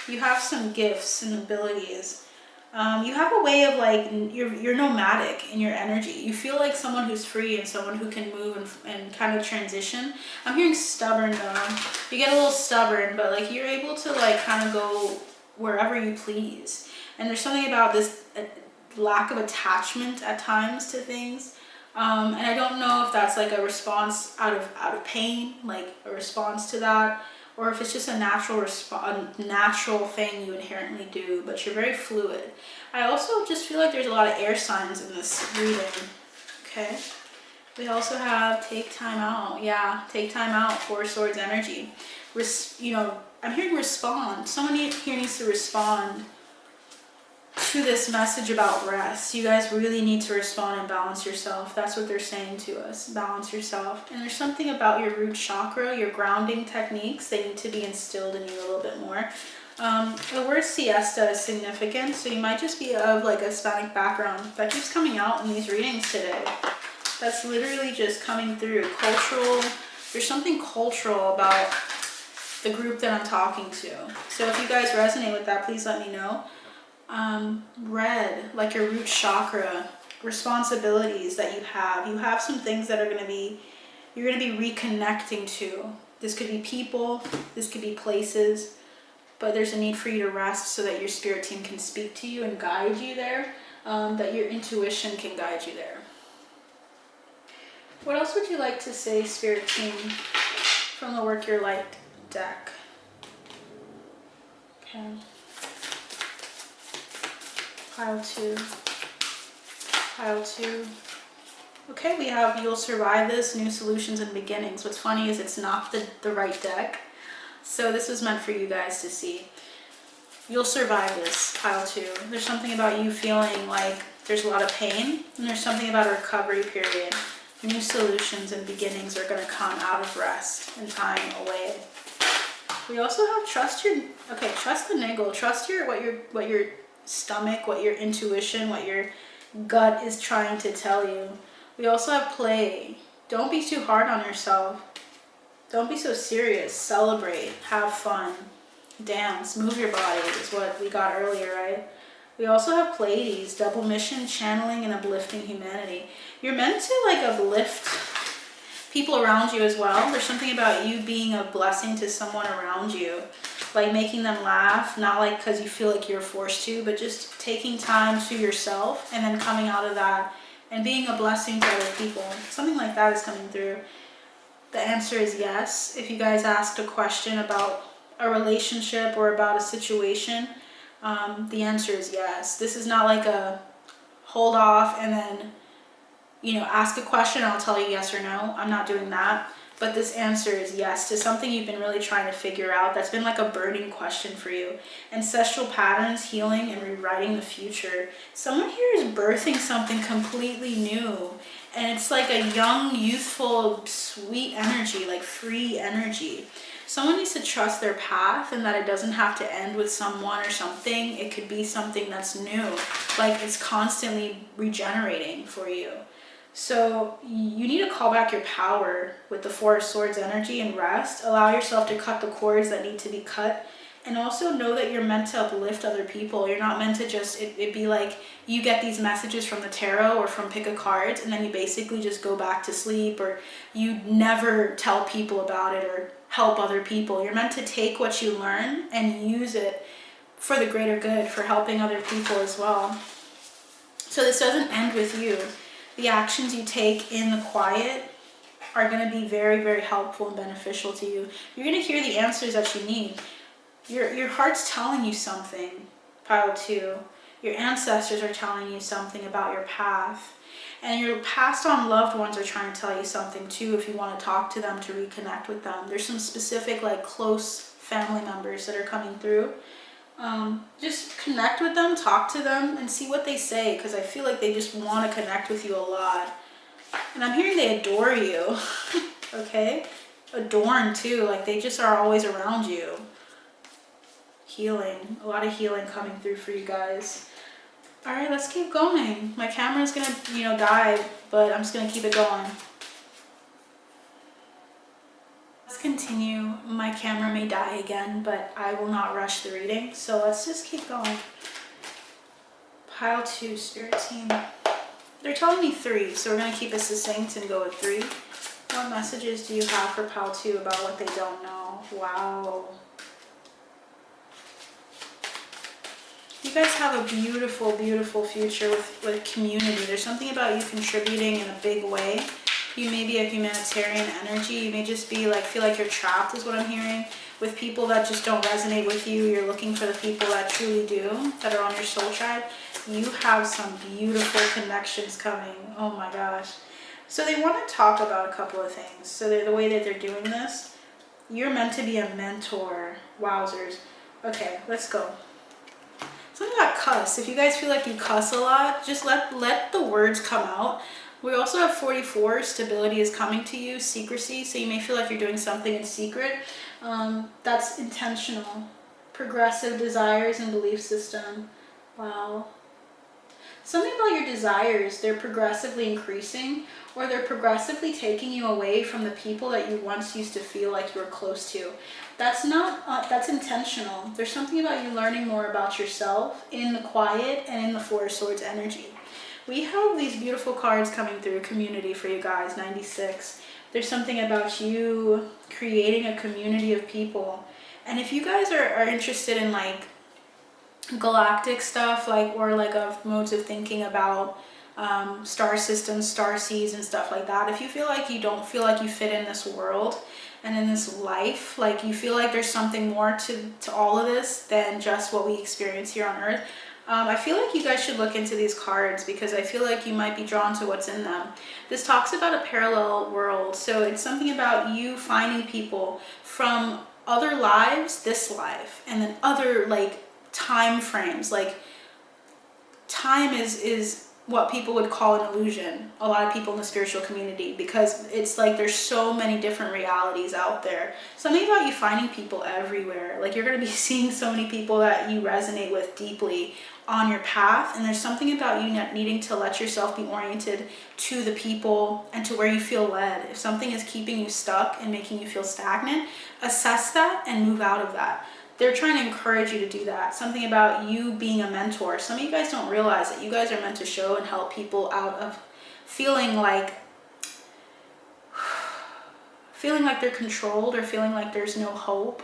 You have some gifts and abilities. You have a way of like, you're nomadic in your energy. You feel like someone who's free and someone who can move and kind of transition. I'm hearing stubborn though. You get a little stubborn, but like you're able to like kind of go wherever you please. And there's something about this lack of attachment at times to things. And I don't know if that's like a response out of pain, like a response to that, or if it's just a natural thing you inherently do, but you're very fluid. I also just feel like there's a lot of air signs in this reading. Okay. We also have take time out. Yeah, take time out, 4 Swords energy. I'm hearing respond. Someone here needs to respond to this message about rest. You guys really need to respond and balance yourself. That's what they're saying to us. Balance yourself. And there's something about your root chakra, your grounding techniques. They need to be instilled in you a little bit more. The word siesta is significant, so you might just be of like a Hispanic background. That keeps coming out in these readings today. That's literally just coming through. Cultural. There's something cultural about the group that I'm talking to. So if you guys resonate with that, please let me know. Red, like your root chakra, responsibilities that you have. You have some things that you're going to be reconnecting to. This could be people, this could be places, but there's a need for you to rest so that your spirit team can speak to you and guide you there, that your intuition can guide you there. What else would you like to say, spirit team, from the Work Your Light deck? Okay. Pile 2. Pile 2. Okay, we have You'll Survive This, New Solutions and Beginnings. What's funny is it's not the right deck. So this was meant for you guys to see. You'll survive this, pile 2. There's something about you feeling like there's a lot of pain, and there's something about a recovery period. New solutions and beginnings are going to come out of rest and time away. We also have trust the niggle. Trust what your stomach, what your intuition, what your gut is trying to tell you. We also have play. Don't be too hard on yourself. Don't be so serious. Celebrate. Have fun. Dance. Move your body is what we got earlier, right? We also have Pleiades, double mission, channeling, and uplifting humanity. You're meant to like uplift people around you as well. There's something about you being a blessing to someone around you, like making them laugh, not like because you feel like you're forced to, but just taking time to yourself and then coming out of that and being a blessing to other people. Something like that is coming through. The answer is yes. If you guys asked a question about a relationship or about a situation, the answer is yes. This is not like a hold off and then, ask a question and I'll tell you yes or no. I'm not doing that. but this answer is yes to something you've been really trying to figure out. That's been like a burning question for you. Ancestral patterns, healing, and rewriting the future. Someone here is birthing something completely new. And it's like a young, youthful, sweet energy, like free energy. Someone needs to trust their path and that it doesn't have to end with someone or something. It could be something that's new. Like it's constantly regenerating for you. So you need to call back your power with the Four of Swords energy and rest. Allow yourself to cut the cords that need to be cut. And also know that you're meant to uplift other people. You're not meant to just, it be like you get these messages from the tarot or from pick a cards and then you basically just go back to sleep, or you never tell people about it or help other people. You're meant to take what you learn and use it for the greater good, for helping other people as well. So this doesn't end with you. The actions you take in the quiet are going to be very, very helpful and beneficial to you. You're going to hear the answers that you need. Your heart's telling you something, pile 2. Your ancestors are telling you something about your path. And your passed on loved ones are trying to tell you something too if you want to talk to them, to reconnect with them. There's some specific like close family members that are coming through. Just connect with them, talk to them, and see what they say, because I feel like they just want to connect with you a lot. And I'm hearing they adore you. Okay? Adorn too, like they just are always around you. Healing, a lot of healing coming through for you guys. All right, let's keep going. My camera's gonna, die, but I'm just gonna keep it going. Let's continue. My camera may die again, but I will not rush the reading. So let's just keep going. Pile 2, Spirit Team. They're telling me 3, so we're gonna keep it succinct and go with 3. What messages do you have for Pile 2 about what they don't know? Wow. You guys have a beautiful, beautiful future with community. There's something about you contributing in a big way. You may be a humanitarian energy. You may just be like, feel like you're trapped is what I'm hearing. With people that just don't resonate with you. You're looking for the people that truly do, that are on your soul tribe. You have some beautiful connections coming. Oh my gosh. So they want to talk about a couple of things. So the way that they're doing this, you're meant to be a mentor. Wowzers. Okay, let's go. Something about cuss. If you guys feel like you cuss a lot, just let the words come out. We also have 44. Stability is coming to you. Secrecy. So you may feel like you're doing something in secret. That's intentional. Progressive desires and belief system. Wow. Something about your desires, they're progressively increasing, or they're progressively taking you away from the people that you once used to feel like you were close to. That's not, that's intentional. There's something about you learning more about yourself in the quiet and in the Four of Swords energy. We have these beautiful cards coming through, community for you guys, 96. There's something about you creating a community of people. And if you guys are interested in like galactic stuff, like, or like of modes of thinking about star systems, star seeds and stuff like that, if you feel like you don't feel like you fit in this world and in this life, like you feel like there's something more to all of this than just what we experience here on Earth, I feel like you guys should look into these cards, because I feel like you might be drawn to what's in them. This talks about a parallel world. So it's something about you finding people from other lives, this life, and then other like time frames. Like time is what people would call an illusion, a lot of people in the spiritual community, because it's like there's so many different realities out there. Something about you finding people everywhere. Like you're going to be seeing so many people that you resonate with deeply on your path, and there's something about you needing to let yourself be oriented to the people and to where you feel led. If something is keeping you stuck and making you feel stagnant, assess that and move out of that. They're trying to encourage you to do that. Something about you being a mentor. Some of you guys don't realize that you guys are meant to show and help people out of feeling like they're controlled, or feeling like there's no hope.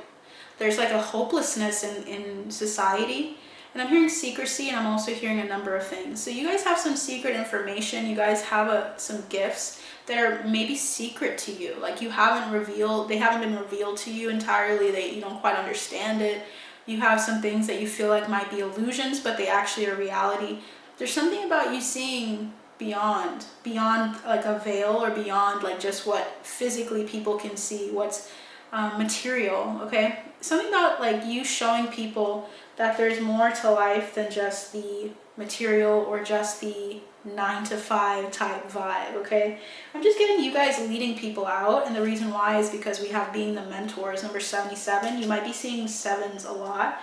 There's like a hopelessness in society. And I'm hearing secrecy, and I'm also hearing a number of things. So you guys have some secret information. You guys have some gifts that are maybe secret to you. Like they haven't been revealed to you entirely. You don't quite understand it. You have some things that you feel like might be illusions, but they actually are reality. There's something about you seeing beyond like a veil, or beyond like just what physically people can see, what's material. Okay, something about like you showing people that there's more to life than just the material or just the 9 to 5 type vibe. Okay, I'm just getting you guys leading people out, and the reason why is because we have being the mentors, number 77. You might be seeing sevens a lot.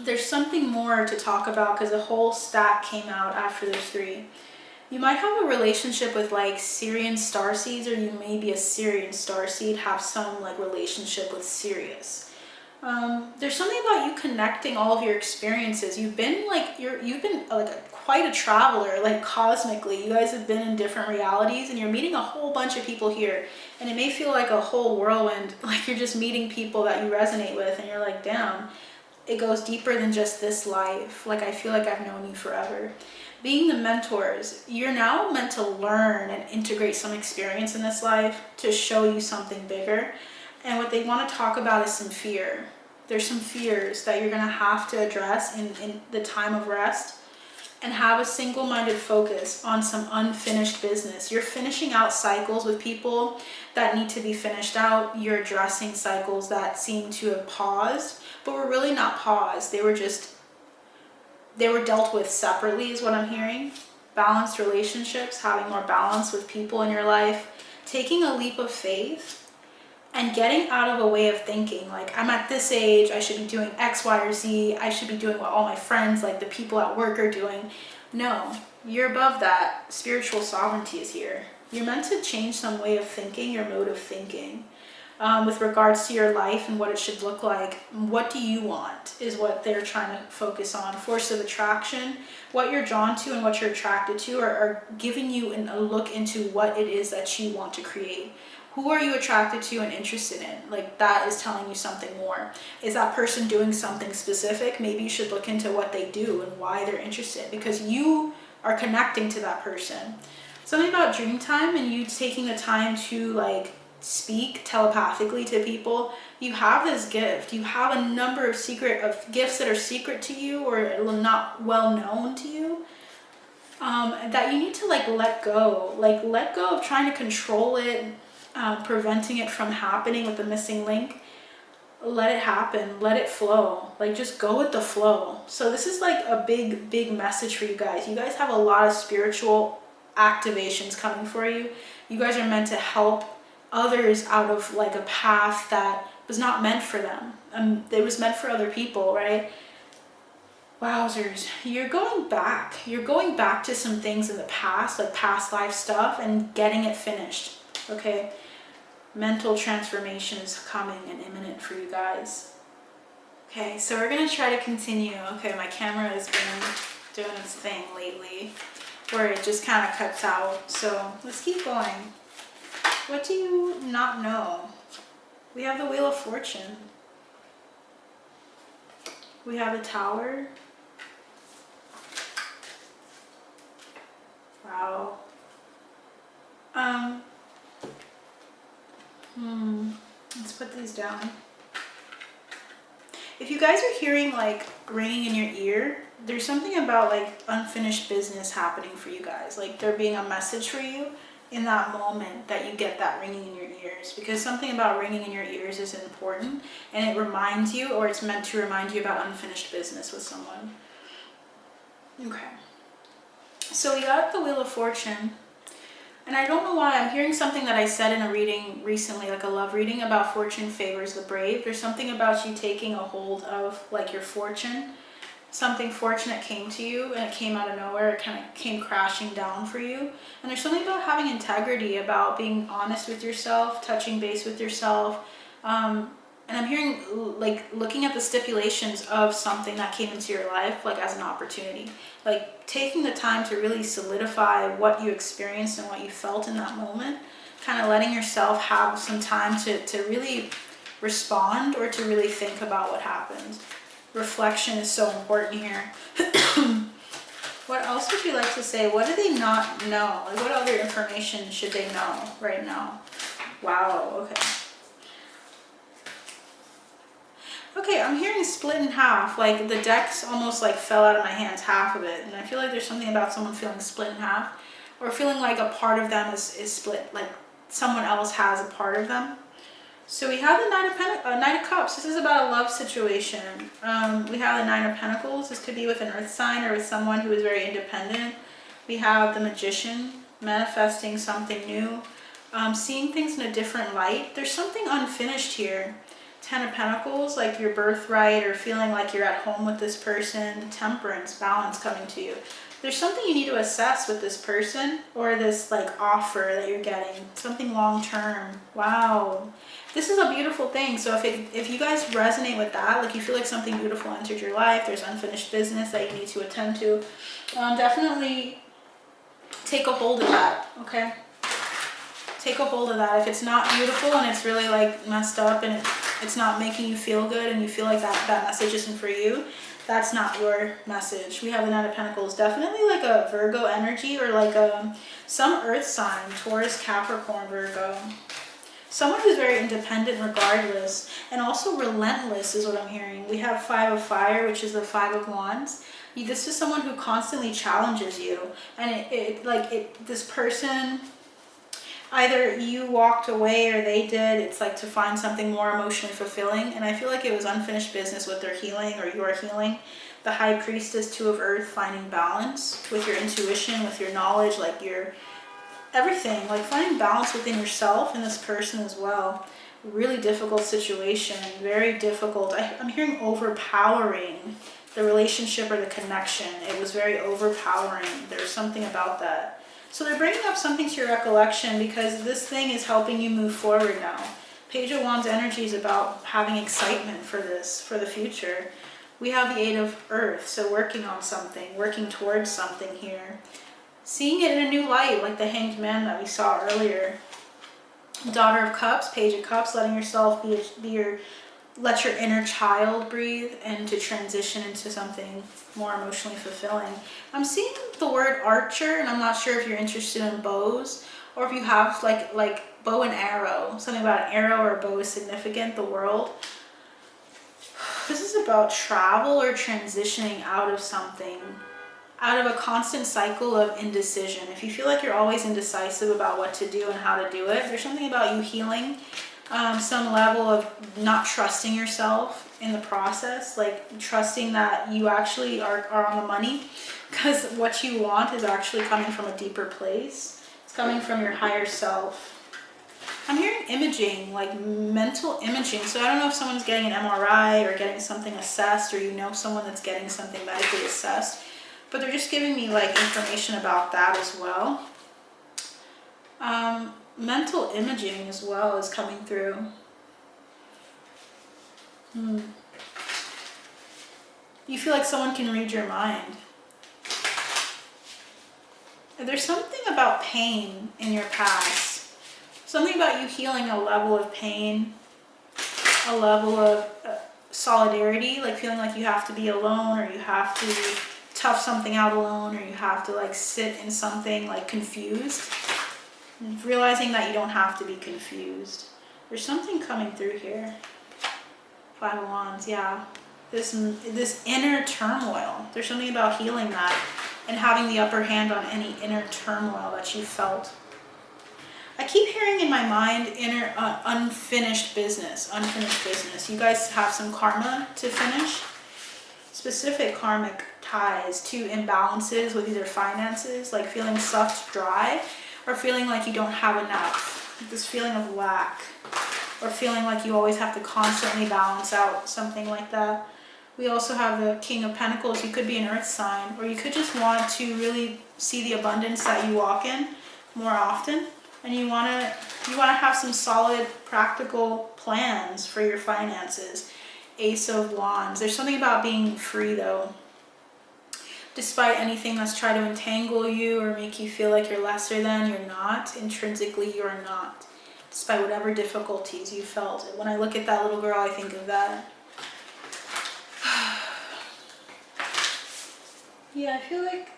There's something more to talk about because the whole stack came out after those 3. You might have a relationship with like Syrian starseeds, or you may be a Syrian starseed, have some like relationship with Sirius. There's something about you connecting all of your experiences. You've been like quite a traveler, like cosmically. You guys have been in different realities, and you're meeting a whole bunch of people here, and it may feel like a whole whirlwind, like you're just meeting people that you resonate with, and you're like, damn, it goes deeper than just this life. Like I feel like I've known you forever. Being the mentors, you're now meant to learn and integrate some experience in this life to show you something bigger. And what they want to talk about is some fear. There's some fears that you're going to have to address in the time of rest, and have a single-minded focus on some unfinished business. You're finishing out cycles with people that need to be finished out. You're addressing cycles that seem to have paused, but were really not paused. They were dealt with separately, is what I'm hearing. Balanced relationships, having more balance with people in your life, taking a leap of faith, and getting out of a way of thinking like, I'm at this age, I should be doing X, Y, or Z, I should be doing what all my friends, like the people at work, are doing. No, you're above that. Spiritual sovereignty is here. You're meant to change some way of thinking, your mode of thinking, with regards to your life and what it should look like. What do you want is what they're trying to focus on. Force of attraction, what you're drawn to and what you're attracted to are giving you a look into what it is that you want to create. Who are you attracted to and interested in? Like that is telling you something more. Is that person doing something specific? Maybe you should look into what they do and why they're interested, because you are connecting to that person. Something about dream time and you taking the time to like speak telepathically to people. You have this gift. You have a number of gifts that are secret to you or not well known to you. That you need to like let go of trying to control it, preventing it from happening with the missing link. Let it happen, let it flow, like just go with the flow. So this is like a big message for you guys. You guys have a lot of spiritual activations coming for you. You guys are meant to help others out of like a path that was not meant for them. It was meant for other people, right? Wowzers, you're going back to some things in the past, like past life stuff, and getting it finished. Okay, mental transformation is coming and imminent for you guys. Okay, so we're gonna try to continue. Okay, my camera has been doing its thing lately where it just kind of cuts out. So let's keep going. What do you not know? We have the Wheel of Fortune. We have the Tower. Wow. Let's put these down. If you guys are hearing like ringing in your ear, there's something about like unfinished business happening for you guys. Like there being a message for you in that moment that you get that ringing in your ears, because something about ringing in your ears is important and it reminds you, or it's meant to remind you about unfinished business with someone. Okay. So we got the Wheel of Fortune. And I don't know why, I'm hearing something that I said in a reading recently, like a love reading, about fortune favors the brave. There's something about you taking a hold of like your fortune. Something fortunate came to you and it came out of nowhere. It kind of came crashing down for you. And there's something about having integrity, about being honest with yourself, touching base with yourself. And I'm hearing like looking at the stipulations of something that came into your life like as an opportunity. Like taking the time to really solidify what you experienced and what you felt in that moment. Kind of letting yourself have some time to really respond or to really think about what happened. Reflection is so important here. What else would you like to say? What do they not know? Like what other information should they know right now? Wow, okay. Okay, Okay, I'm hearing split in half. Like the deck's almost like fell out of my hands, half of it. And I feel like there's something about someone feeling split in half, or feeling like a part of them is split, like someone else has a part of them. So we have the Knight of Cups. This is about a love situation. We have the Nine of Pentacles. This could be with an earth sign or with someone who is very independent. We have the Magician, manifesting something new, seeing things in a different light. There's something unfinished here. Ten of Pentacles, like your birthright, or feeling like you're at home with this person. Temperance, balance coming to you. There's something you need to assess with this person, or this like offer that you're getting. Something long term. Wow. This is a beautiful thing. So if you guys resonate with that, like you feel like something beautiful entered your life, there's unfinished business that you need to attend to, definitely take a hold of that, okay? Take a hold of that. If it's not beautiful and it's really like messed up and it's not making you feel good and you feel like that message isn't for you, that's not your message. We have the Knight of Pentacles, definitely like a Virgo energy, or like some earth sign, Taurus, Capricorn, Virgo. Someone who's very independent regardless, and also relentless is what I'm hearing. We have Five of Fire, which is the Five of Wands. This is someone who constantly challenges you, and this person, either you walked away or they did. It's like to find something more emotionally fulfilling, and I feel like it was unfinished business with their healing or your healing. The High Priestess, Two of Earth, finding balance with your intuition, with your knowledge, like your everything, like finding balance within yourself and this person as well. Really difficult situation, very difficult. I'm hearing overpowering the relationship or the connection. It was very overpowering. There's something about that. So they're bringing up something to your recollection because this thing is helping you move forward now. Page of Wands energy is about having excitement for this, for the future. We have the Eight of Earth, so working on something, working towards something here. Seeing it in a new light, like the Hanged Man that we saw earlier. Daughter of Cups, Page of Cups, letting yourself let your inner child breathe and to transition into something more emotionally fulfilling. I'm seeing the word archer, and I'm not sure if you're interested in bows, or if you have like bow and arrow. Something about an arrow or a bow is significant, the world. This is about travel or transitioning out of something, out of a constant cycle of indecision. If you feel like you're always indecisive about what to do and how to do it, there's something about you healing some level of not trusting yourself in the process, like trusting that you actually are on the money, because what you want is actually coming from a deeper place. It's coming from your higher self. I'm hearing imaging, like mental imaging. So I don't know if someone's getting an MRI or getting something assessed, or you know someone that's getting something medically assessed, but they're just giving me like information about that as well. Mental imaging as well is coming through. You feel like someone can read your mind. There's something about pain in your past. Something about you healing a level of pain, a level of solidarity, like feeling like you have to be alone, or you have to tough something out alone, or you have to like sit in something like confused. And realizing that you don't have to be confused. There's something coming through here. Five of Wands, yeah. This inner turmoil. There's something about healing that and having the upper hand on any inner turmoil that you felt. I keep hearing in my mind unfinished business, unfinished business. You guys have some karma to finish. Specific karmic ties to imbalances with either finances, like feeling sucked dry, or feeling like you don't have enough. This feeling of lack, or feeling like you always have to constantly balance out, something like that. We also have the King of Pentacles. You could be an earth sign, or you could just want to really see the abundance that you walk in more often, and you want to have some solid practical plans for your finances. Ace of Wands. There's something about being free though. Despite anything that's trying to entangle you or make you feel like you're lesser than, you're not. Intrinsically, you're not. Despite whatever difficulties you felt. When I look at that little girl, I think of that. Yeah, I feel like...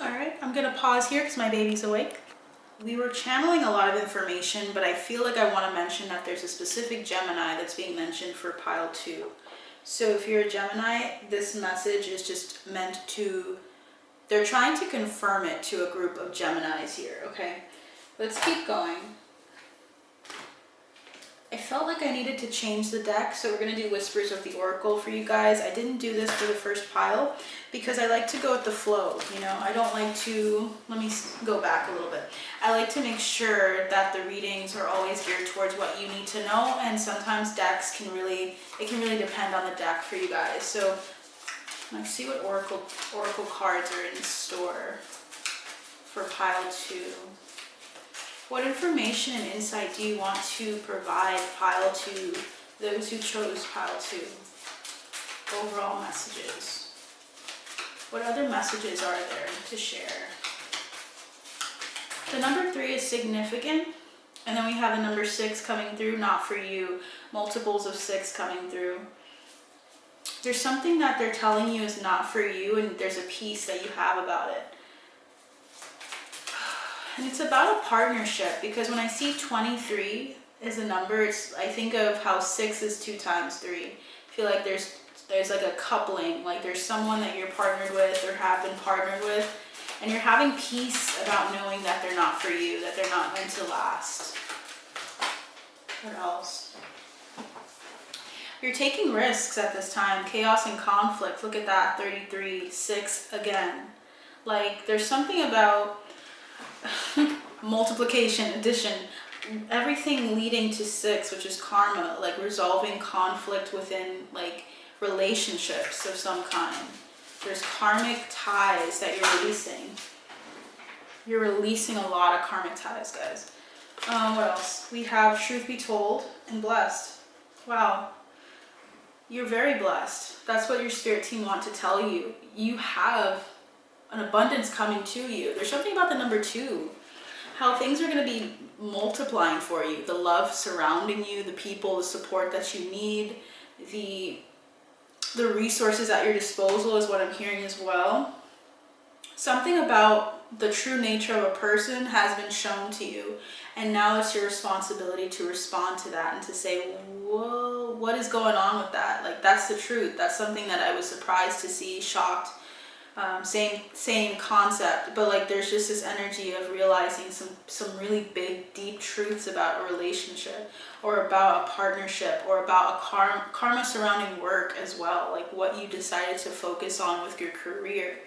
Alright, I'm going to pause here because my baby's awake. we were channeling a lot of information, but I feel like I want to mention that there's a specific Gemini that's being mentioned for pile 2. So if you're a Gemini, this message is just meant to, they're trying to confirm it to a group of Geminis here, okay? Let's keep going. I felt like I needed to change the deck, so we're going to do Whispers of the Oracle for you guys. I didn't do this for the first pile because I like to go with the flow, you know. I don't like to, let me go back a little bit. I like to make sure that the readings are always geared towards what you need to know, and sometimes decks can really, it can really depend on the deck for you guys. So let's see what oracle cards are in store for pile 2. What information and insight do you want to provide pile 2, those who chose pile 2? Overall messages. What other messages are there to share? The number 3 is significant, and then we have the number 6 coming through, not for you, multiples of 6 coming through. There's something that they're telling you is not for you, and there's a piece that you have about it. And it's about a partnership, because when I see 23 as a number, I think of how 6 is 2 times 3. I feel like there's like a coupling, like there's someone that you're partnered with or have been partnered with, and you're having peace about knowing that they're not for you, that they're not meant to last. What else? You're taking risks at this time. Chaos and conflict. Look at that. 33, 6 again. Like there's something about multiplication, addition, everything leading to 6, which is karma, like resolving conflict within like relationships of some kind. There's karmic ties that you're releasing. You're releasing a lot of karmic ties, guys. What else? We have truth be told and blessed. Wow. You're very blessed. That's what your spirit team want to tell you. You have an abundance coming to you. There's something about the number 2, how things are going to be multiplying for you. The love surrounding you, the people, the support that you need, the resources at your disposal is what I'm hearing as well. Something about the true nature of a person has been shown to you, and now it's your responsibility to respond to that and to say, whoa, what is going on with that? Like, that's the truth. That's something that I was surprised to see, shocked. Same concept, but like there's just this energy of realizing some really big, deep truths about a relationship, or about a partnership, or about a karma surrounding work as well, like what you decided to focus on with your career,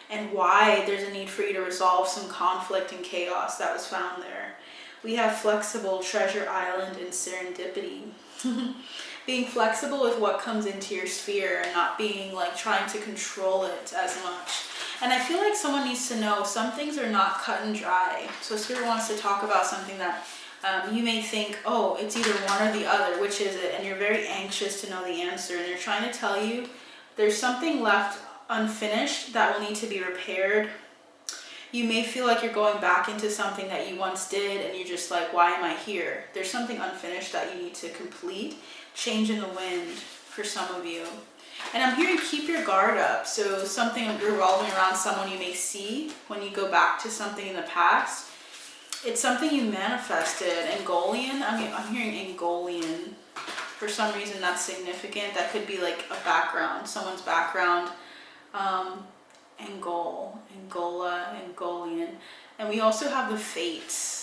and why there's a need for you to resolve some conflict and chaos that was found there. We have flexible, treasure island, and serendipity. Being flexible with what comes into your sphere and not being like trying to control it as much. And I feel like someone needs to know some things are not cut and dry. So Spirit wants to talk about something that you may think, oh, it's either one or the other, which is it? And you're very anxious to know the answer, and they're trying to tell you there's something left unfinished that will need to be repaired. You may feel like you're going back into something that you once did, and you're just like, why am I here? There's something unfinished that you need to complete. Change in the wind for some of you. And I'm hearing keep your guard up. So something revolving around someone you may see when you go back to something in the past. It's something you manifested. Angolian, I'm hearing Angolian. For some reason that's significant. That could be like a background, someone's background. Angola, Angolian. And we also have the fates.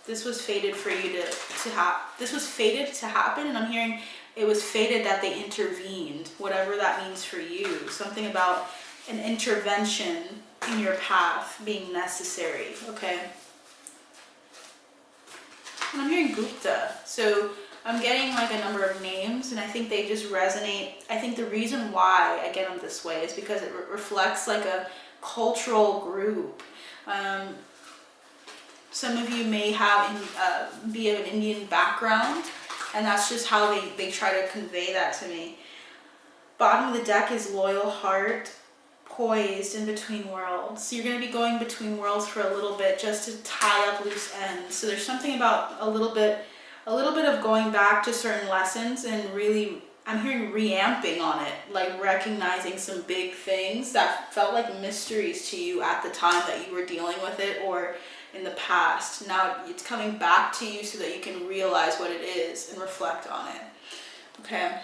This was fated for you to have. This was fated to happen, and I'm hearing it was fated that they intervened, whatever that means for you. Something about an intervention in your path being necessary, okay? And I'm hearing Gupta. So I'm getting like a number of names, and I think they just resonate. I think the reason why I get them this way is because it reflects like a cultural group. Some of you may have be of an Indian background, and that's just how they try to convey that to me. Bottom of the deck is loyal heart, poised in between worlds. So you're going to be going between worlds for a little bit just to tie up loose ends. So there's something about a little bit of going back to certain lessons, and really I'm hearing reamping on it, like recognizing some big things that felt like mysteries to you at the time that you were dealing with it, or in the past. Now it's coming back to you so that you can realize what it is and reflect on it. Okay.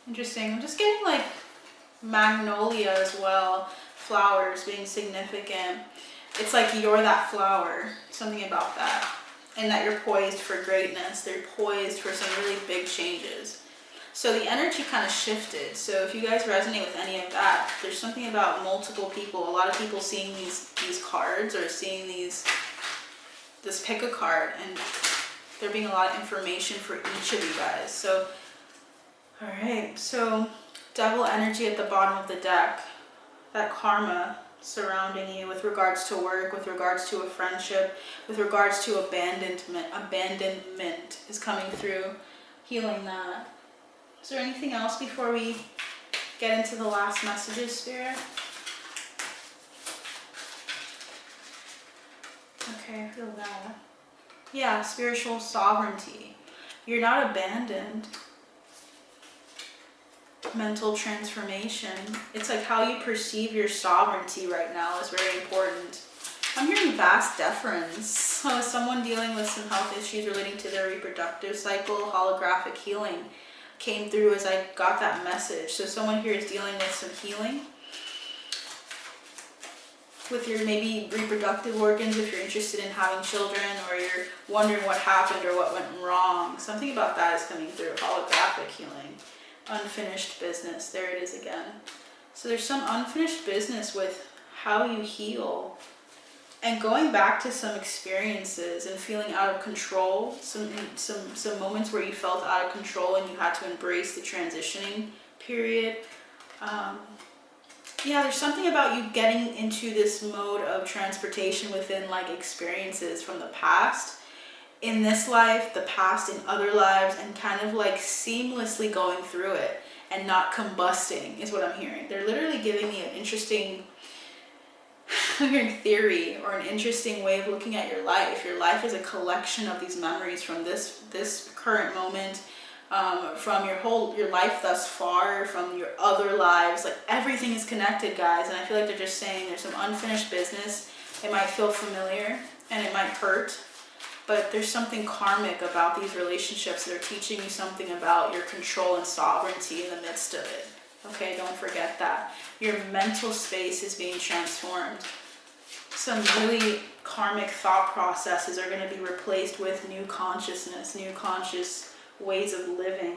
Interesting. I'm just getting like magnolia as well. Flowers being significant. It's like you're that flower. Something about that. And that you're poised for greatness. They're poised for some really big changes. So the energy kind of shifted. So if you guys resonate with any of that, there's something about multiple people. A lot of people seeing these cards or seeing this pick a card, and there being a lot of information for each of you guys. So, all right. So devil energy at the bottom of the deck. That karma surrounding you with regards to work, with regards to a friendship, with regards to abandonment is coming through, healing that. Is there anything else before we get into the last messages, Spirit? Okay, I feel that. Yeah, spiritual sovereignty. You're not abandoned. Mental transformation. It's like how you perceive your sovereignty right now is very important. I'm hearing vast deference. So someone dealing with some health issues relating to their reproductive cycle, holographic healing came through as I got that message. So someone here is dealing with some healing with your maybe reproductive organs if you're interested in having children, or you're wondering what happened or what went wrong. Something about that is coming through. Holographic healing. Unfinished business. There it is again. So there's some unfinished business with how you heal and going back to some experiences and feeling out of control. Some moments where you felt out of control and you had to embrace the transitioning period. Yeah, there's something about you getting into this mode of transportation within like experiences from the past. In this life, the past, in other lives, and kind of like seamlessly going through it and not combusting is what I'm hearing. They're literally giving me an interesting theory or an interesting way of looking at your life. Your life is a collection of these memories from this current moment, from your life thus far, from your other lives. Like everything is connected, guys. And I feel like they're just saying there's some unfinished business. It might feel familiar and it might hurt. But there's something karmic about these relationships that are teaching you something about your control and sovereignty in the midst of it. Okay, don't forget that. Your mental space is being transformed. Some really karmic thought processes are going to be replaced with new consciousness, new conscious ways of living.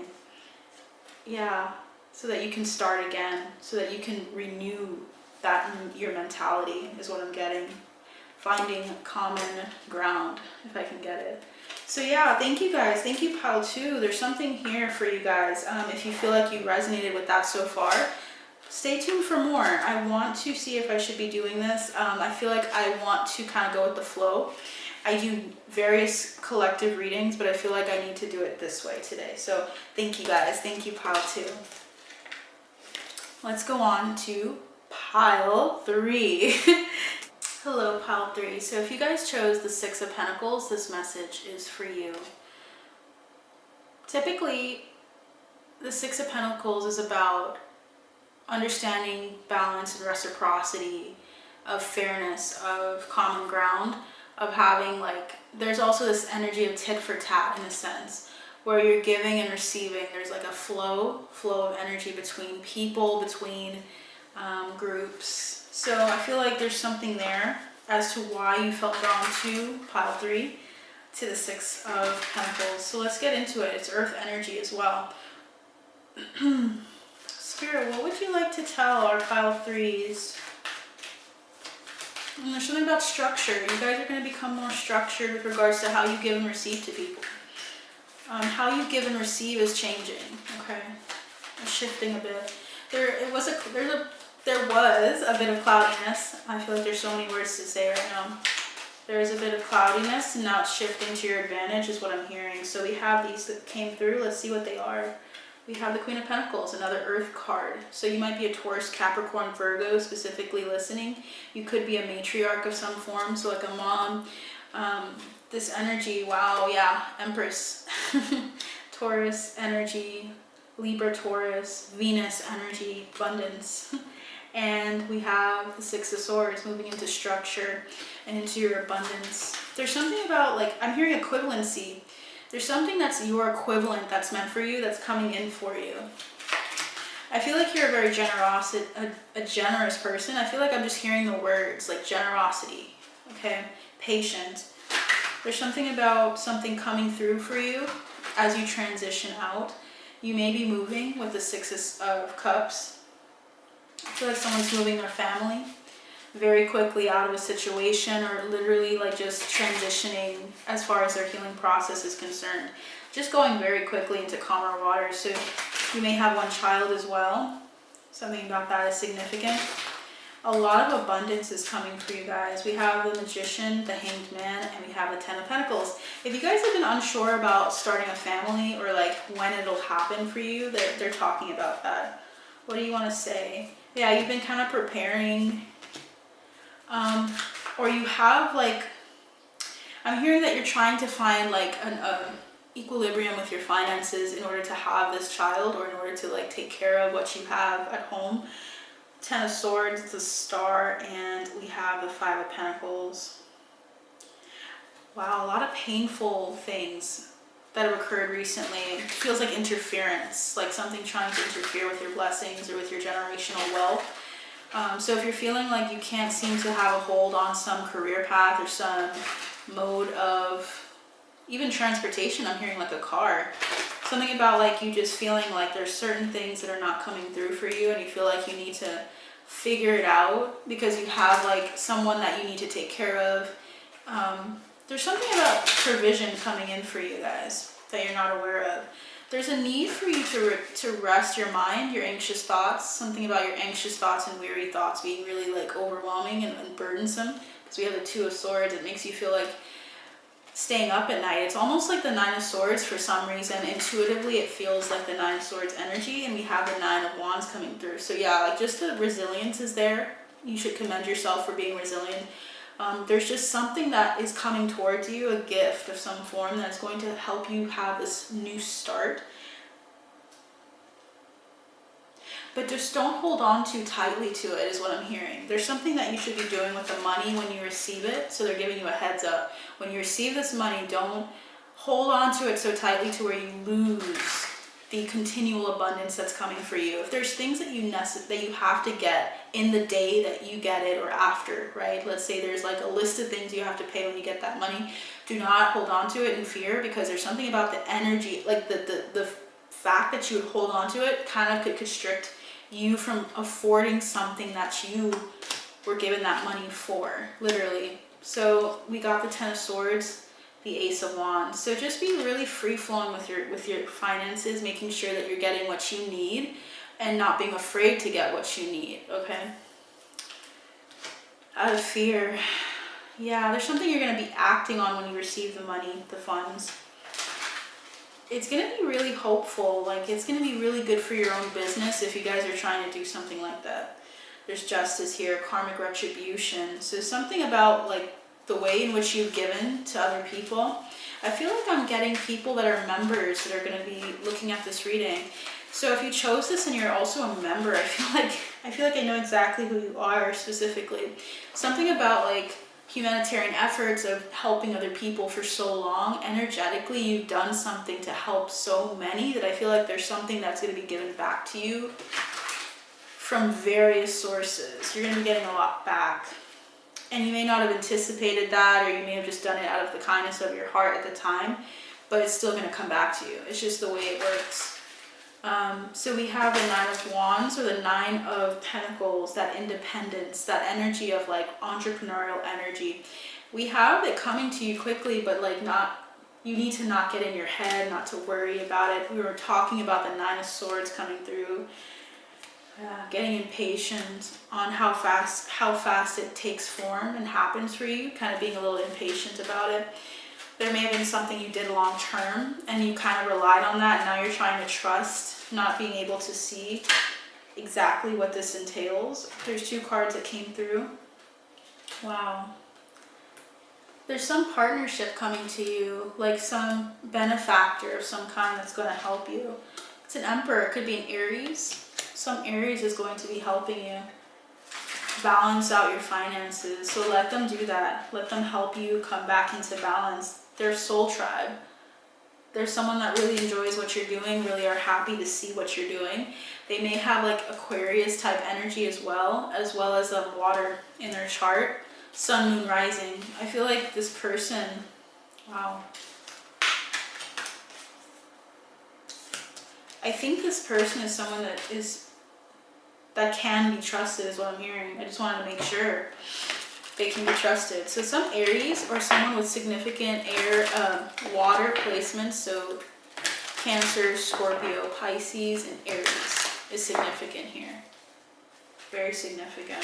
Yeah, so that you can start again, so that you can renew that your mentality is what I'm getting. Finding common ground, if I can get it. So yeah, thank you guys. Thank you, Pile 2. There's something here for you guys. If you feel like you resonated with that so far, stay tuned for more. I want to see if I should be doing this. I feel like I want to kind of go with the flow. I do various collective readings, but I feel like I need to do it this way today. So thank you guys. Thank you, Pile 2. Let's go on to Pile 3. Hello, Pile 3. So if you guys chose the Six of Pentacles, this message is for you. Typically, the Six of Pentacles is about understanding balance and reciprocity, of fairness, of common ground, of having like, there's also this energy of tit for tat in a sense, where you're giving and receiving. There's like a flow of energy between people, between groups. So I feel like there's something there as to why you felt drawn to Pile 3, to the Six of Pentacles. So let's get into it. It's earth energy as well. Spirit, what would you like to tell our Pile 3s? And there's something about structure. You guys are going to become more structured with regards to how you give and receive to people. How you give and receive is changing. Okay, it's shifting a bit. There was a bit of cloudiness. I feel like there's so many words to say right now. There is a bit of cloudiness, and now it's shifting to your advantage is what I'm hearing. So we have these that came through. Let's see what they are. We have the Queen of Pentacles, another Earth card. So you might be a Taurus, Capricorn, Virgo, specifically listening. You could be a matriarch of some form, so like a mom. This energy, wow, yeah, Empress. Taurus energy, Libra, Taurus, Venus energy, abundance. And we have the Six of Swords moving into structure and into your abundance. There's something about, like, I'm hearing equivalency. There's something that's your equivalent that's meant for you, that's coming in for you. I feel like you're a very generous person. I feel like I'm just hearing the words like generosity, okay? Patient. There's something about something coming through for you as you transition out. You may be moving with the Six of Cups. I feel like someone's moving their family very quickly out of a situation, or literally like just transitioning as far as their healing process is concerned. Just going very quickly into calmer waters. So you may have one child as well. Something about that is significant. A lot of abundance is coming for you guys. We have the Magician, the Hanged Man, and we have the Ten of Pentacles. If you guys have been unsure about starting a family or like when it'll happen for you, they're talking about that. What do you want to say? Yeah, you've been kind of preparing. Or you have like, I'm hearing that you're trying to find like an equilibrium with your finances in order to have this child, or in order to like take care of what you have at home. Ten of Swords, it's a Star, and we have the Five of Pentacles. Wow, a lot of painful things that have occurred recently. It feels like interference, like something trying to interfere with your blessings or with your generational wealth. So if you're feeling like you can't seem to have a hold on some career path or some mode of even transportation, I'm hearing like a car. Something about like you just feeling like there's certain things that are not coming through for you, and you feel like you need to figure it out because you have like someone that you need to take care of. There's something about provision coming in for you guys that you're not aware of. There's a need for you to rest your mind, your anxious thoughts. Something about your anxious thoughts and weary thoughts being really like overwhelming and burdensome. Because we have the Two of Swords, it makes you feel like staying up at night. It's almost like the Nine of Swords for some reason. Intuitively, it feels like the Nine of Swords energy, and we have the Nine of Wands coming through. So yeah, like just the resilience is there. You should commend yourself for being resilient. There's just something that is coming towards you, a gift of some form that is going to help you have this new start. But just don't hold on too tightly to it is what I'm hearing. There's something that you should be doing with the money when you receive it. So they're giving you a heads up. When you receive this money, don't hold on to it so tightly to where you lose the continual abundance that's coming for you. If there's things that you have to get in the day that you get it or after, right? Let's say there's like a list of things you have to pay when you get that money. Do not hold on to it in fear, because there's something about the energy, like the fact that you would hold on to it kind of could constrict you from affording something that you were given that money for, literally. So we got the Ten of Swords, the Ace of Wands. So just be really free flowing with your finances, making sure that you're getting what you need and not being afraid to get what you need, okay? Out of fear. Yeah, there's something you're going to be acting on when you receive the money, the funds. It's going to be really hopeful. Like, it's going to be really good for your own business if you guys are trying to do something like that. There's justice here, karmic retribution. So something about like the way in which you've given to other people. I feel like I'm getting people that are members that are going to be looking at this reading. So if you chose this and you're also a member, I feel like I know exactly who you are specifically. Something about like humanitarian efforts of helping other people for so long. Energetically, you've done something to help so many that I feel like there's something that's going to be given back to you from various sources. You're going to be getting a lot back. And you may not have anticipated that, or you may have just done it out of the kindness of your heart at the time, but it's still going to come back to you. It's just the way it works. So we have the Nine of Wands, or the Nine of Pentacles, that independence, that energy of like entrepreneurial energy. We have it coming to you quickly, but like you need to not get in your head, not to worry about it. We were talking about the Nine of Swords coming through. Getting impatient on how fast it takes form and happens for you, kind of being a little impatient about it. There may have been something you did long term and you kind of relied on that, and now you're trying to trust, not being able to see exactly what this entails. There's two cards that came through. Wow. There's some partnership coming to you, like some benefactor of some kind that's going to help you. It's an Emperor. It could be an Aries. Some Aries is going to be helping you. balance out your finances. So let them do that. Let them help you come back into balance. They're soul tribe. They're someone that really enjoys what you're doing, really are happy to see what you're doing. They may have like Aquarius type energy as well as water in their chart. Sun, moon, rising. I feel like this person, wow. I think this person is someone that can be trusted is what I'm hearing. I just wanted to make sure they can be trusted. So some Aries or someone with significant air, water placements, so Cancer, Scorpio, Pisces, and Aries is significant here. Very significant.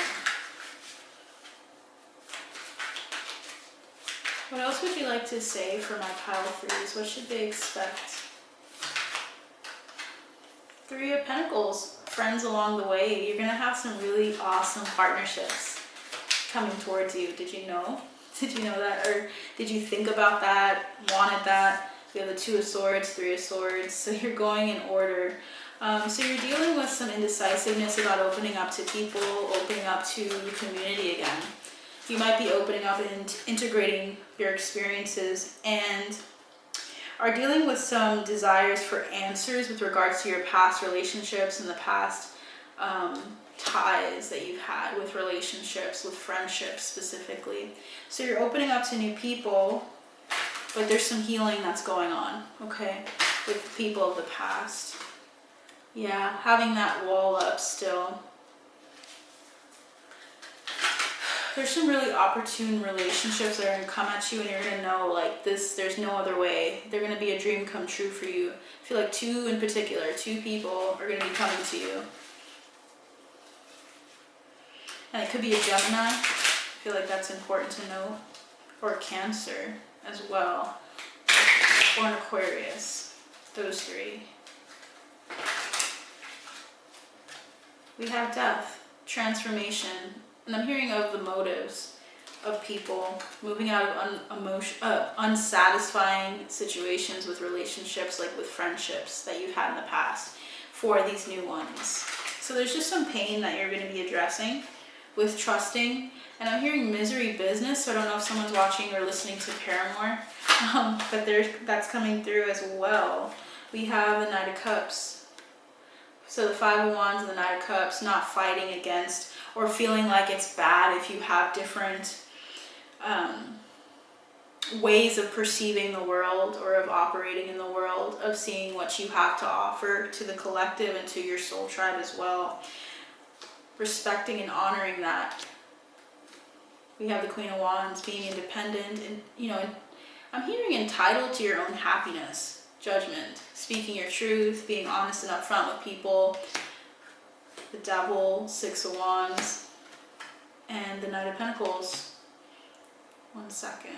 What else would you like to say for my pile threes? What should they expect? Three of Pentacles, friends along the way. You're going to have some really awesome partnerships coming towards you. Did you know? Did you know that? Or did you think about that? Wanted that? We have the Two of Swords, Three of Swords. So you're going in order. So you're dealing with some indecisiveness about opening up to people, opening up to the community again. You might be opening up and integrating your experiences, and are dealing with some desires for answers with regards to your past relationships and the past ties that you've had with relationships, with friendships specifically. So you're opening up to new people, but there's some healing that's going on, okay, with people of the past. Yeah, having that wall up still. There's some really opportune relationships that are going to come at you, and you're going to know, like, this, there's no other way. They're going to be a dream come true for you. I feel like two in particular, two people are going to be coming to you. And it could be a Gemini. I feel like that's important to know. Or Cancer as well. Or an Aquarius. Those three. We have death, transformation. And I'm hearing of the motives of people moving out of unsatisfying situations with relationships, like with friendships that you've had in the past, for these new ones. So there's just some pain that you're going to be addressing with trusting. And I'm hearing misery business, so I don't know if someone's watching or listening to Paramore, but that's coming through as well. We have the Knight of Cups. So the Five of Wands and the Knight of Cups, not fighting against or feeling like it's bad if you have different ways of perceiving the world or of operating in the world, of seeing what you have to offer to the collective and to your soul tribe as well. Respecting and honoring that. We have the Queen of Wands, being independent, and, you know, I'm hearing entitled to your own happiness, judgment, speaking your truth, being honest and upfront with people. The Devil, Six of Wands, and the Knight of Pentacles. 1 second.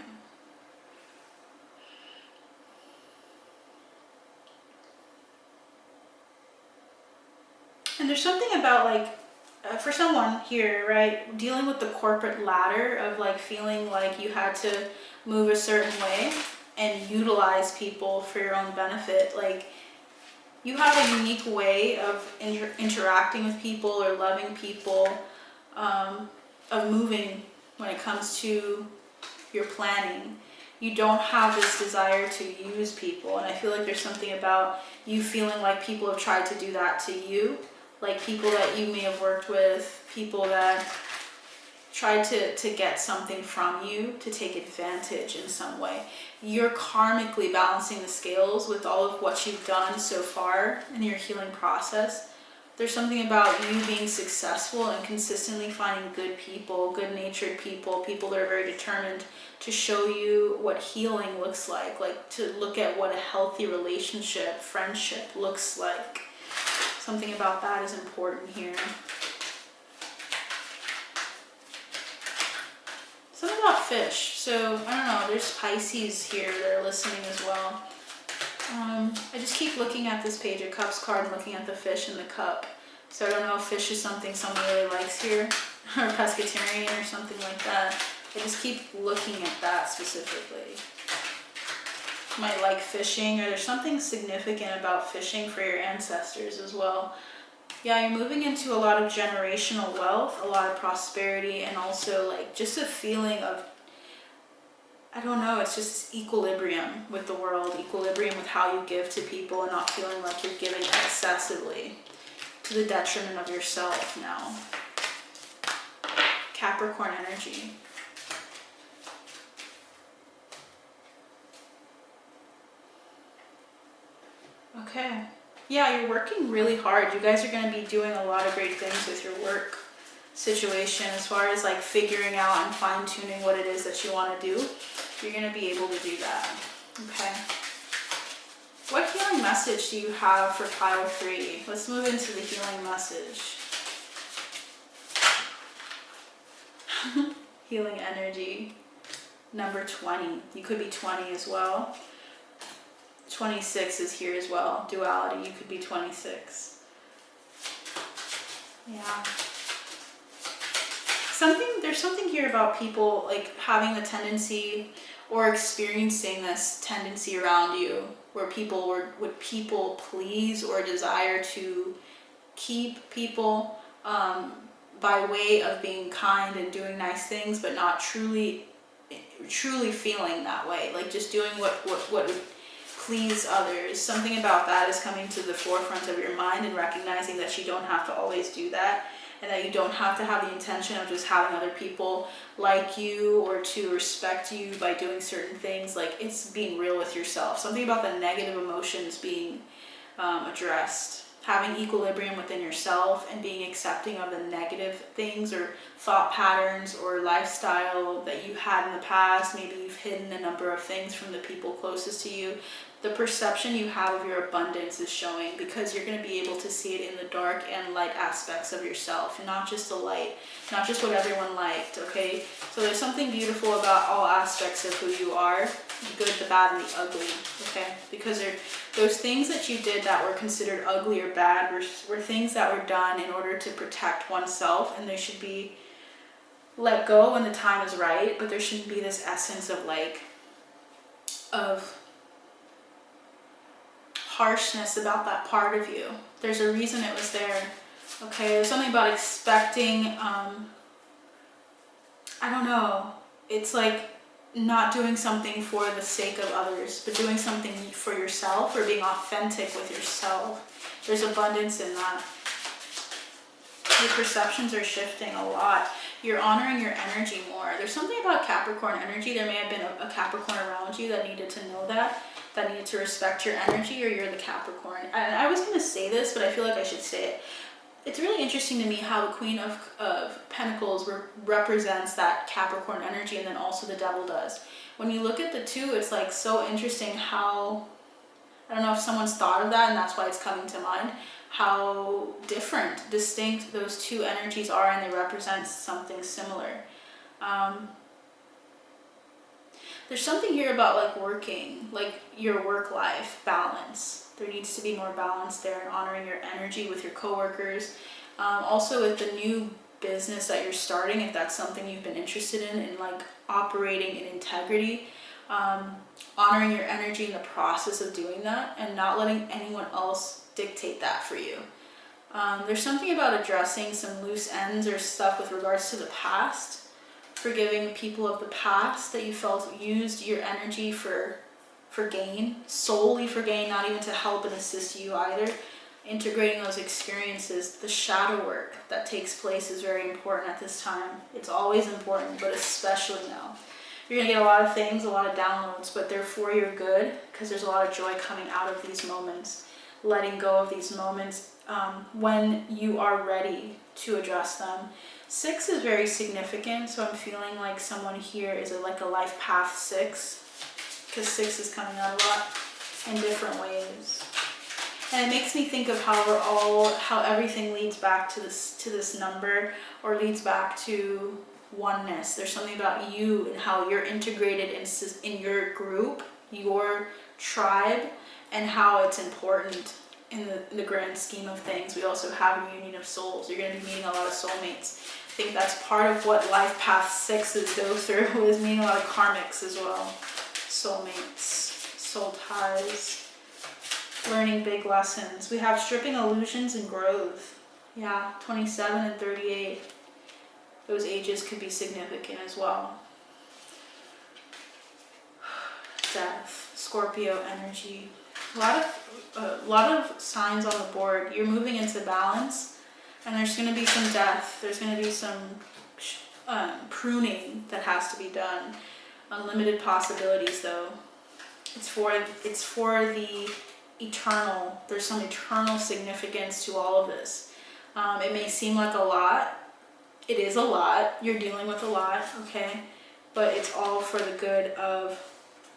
And there's something about, like, for someone here, right, dealing with the corporate ladder of, like, feeling like you had to move a certain way and utilize people for your own benefit. Like, you have a unique way of interacting with people or loving people, of moving when it comes to your planning. You don't have this desire to use people, and I feel like there's something about you feeling like people have tried to do that to you, like people that you may have worked with, people that tried to get something from you, to take advantage in some way. You're karmically balancing the scales with all of what you've done so far in your healing process. There's something about you being successful and consistently finding good people, good-natured people, people that are very determined to show you what healing looks like to look at what a healthy relationship, friendship looks like. Something about that is important here. Something about fish. So, I don't know, there's Pisces here that are listening as well. I just keep looking at this Page of Cups card and looking at the fish in the cup. So I don't know if fish is something someone really likes here, or pescatarian or something like that. I just keep looking at that specifically. Might like fishing, or there's something significant about fishing for your ancestors as well. Yeah, you're moving into a lot of generational wealth, a lot of prosperity, and also like just a feeling of, I don't know, it's just equilibrium with the world, equilibrium with how you give to people and not feeling like you're giving excessively to the detriment of yourself now. Capricorn energy. Okay. Yeah, you're working really hard. You guys are going to be doing a lot of great things with your work situation as far as like figuring out and fine-tuning what it is that you want to do. You're going to be able to do that. Okay. What healing message do you have for pile 3? Let's move into the healing message. Healing energy. Number 20. You could be 20 as well. 26 is here as well. Duality, you could be 26. Yeah. There's something here about people like having the tendency or experiencing this tendency around you where people would people please or desire to keep people by way of being kind and doing nice things, but not truly feeling that way. Like just doing what would please others. Something about that is coming to the forefront of your mind and recognizing that you don't have to always do that, and that you don't have to have the intention of just having other people like you or to respect you by doing certain things. Like it's being real with yourself. Something about the negative emotions being addressed. Having equilibrium within yourself and being accepting of the negative things or thought patterns or lifestyle that you had in the past. Maybe you've hidden a number of things from the people closest to you. The perception you have of your abundance is showing because you're going to be able to see it in the dark and light aspects of yourself, and not just the light, not just what everyone liked, okay? So there's something beautiful about all aspects of who you are, the good, the bad, and the ugly, okay? Because those things that you did that were considered ugly or bad were things that were done in order to protect oneself, and they should be let go when the time is right, but there shouldn't be this essence of harshness about that part of you. There's a reason it was there. Okay, there's something about expecting, I don't know, it's like not doing something for the sake of others, but doing something for yourself or being authentic with yourself. There's abundance in that. Your perceptions are shifting a lot. You're honoring your energy more. There's something about Capricorn energy. There may have been a Capricorn around you that needed to know that needed to respect your energy, or you're the Capricorn. And I was going to say this, but I feel like I should say it. It's really interesting to me how the Queen of Pentacles represents that Capricorn energy, and then also the Devil does. When you look at the two, it's like so interesting how, I don't know if someone's thought of that and that's why it's coming to mind, how different, distinct those two energies are, and they represent something similar. There's something here about like working, like your work-life balance. There needs to be more balance there, and honoring your energy with your coworkers. Also with the new business that you're starting, if that's something you've been interested in like operating in integrity, honoring your energy in the process of doing that and not letting anyone else dictate that for you. There's something about addressing some loose ends or stuff with regards to the past. Forgiving people of the past that you felt used your energy for gain, solely for gain, not even to help and assist you either. Integrating those experiences, the shadow work that takes place is very important at this time. It's always important, but especially now. You're going to get a lot of things, a lot of downloads, but they're for your good because there's a lot of joy coming out of these moments. Letting go of these moments when you are ready to address them. 6 is very significant, so I'm feeling like someone here is like a life path 6, because 6 is coming out a lot in different ways. And it makes me think of how everything leads back to this number, or leads back to oneness. There's something about you and how you're integrated in your group, your tribe, and how it's important in the grand scheme of things. We also have a union of souls. You're going to be meeting a lot of soulmates. I think that's part of what life path 6s go through, is meeting a lot of karmics as well. Soulmates, soul ties, learning big lessons. We have stripping illusions and growth. Yeah, 27 and 38. Those ages could be significant as well. Death, Scorpio energy. A lot of signs on the board. You're moving into balance, and there's going to be some death. There's going to be some pruning that has to be done. Unlimited possibilities, though. It's for the eternal. There's some eternal significance to all of this. It may seem like a lot. It is a lot. You're dealing with a lot, okay? But it's all for the good of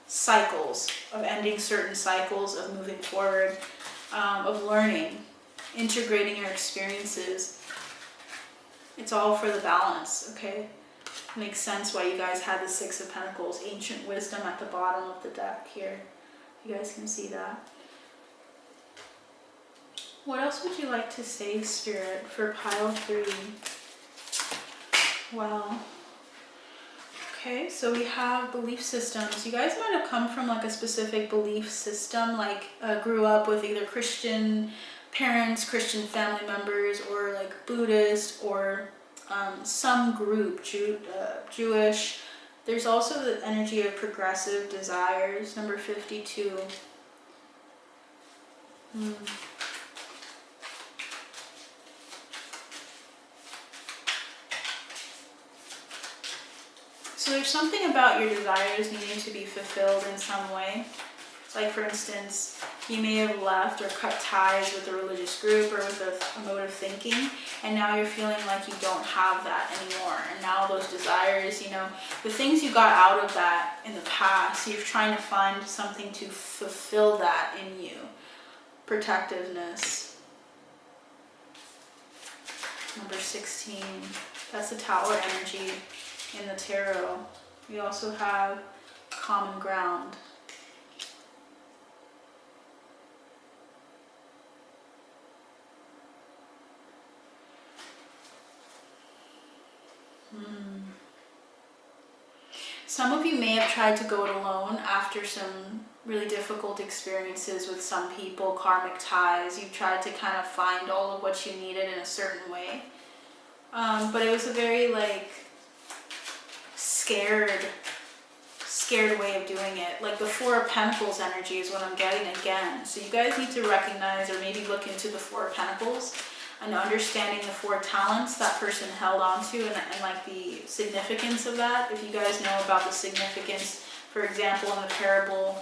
cycles, of ending certain cycles, of moving forward, of learning, integrating your experiences. It's all for the balance, okay? Makes sense why you guys had the Six of Pentacles, ancient wisdom at the bottom of the deck here. You guys can see that. What else would you like to say, Spirit, for pile 3? Wow. Okay, so we have belief systems. You guys might have come from like a specific belief system, like grew up with either Christian parents, Christian family members, or like Buddhist, or some group, Jewish. There's also the energy of progressive desires, number 52. So there's something about your desires needing to be fulfilled in some way. Like for instance, you may have left or cut ties with a religious group or with a mode of thinking, and now you're feeling like you don't have that anymore. And now those desires, you know, the things you got out of that in the past, you're trying to find something to fulfill that in you. Protectiveness. Number 16. That's the Tower energy in the tarot. We also have common ground. Some of you may have tried to go it alone after some really difficult experiences with some people, karmic ties. You tried to kind of find all of what you needed in a certain way. But it was a very like scared way of doing it. Like the Four of Pentacles energy is what I'm getting again. So you guys need to recognize or maybe look into the Four of Pentacles and understanding the 4 talents that person held on to, and like the significance of that. If you guys know about the significance, for example, in the parable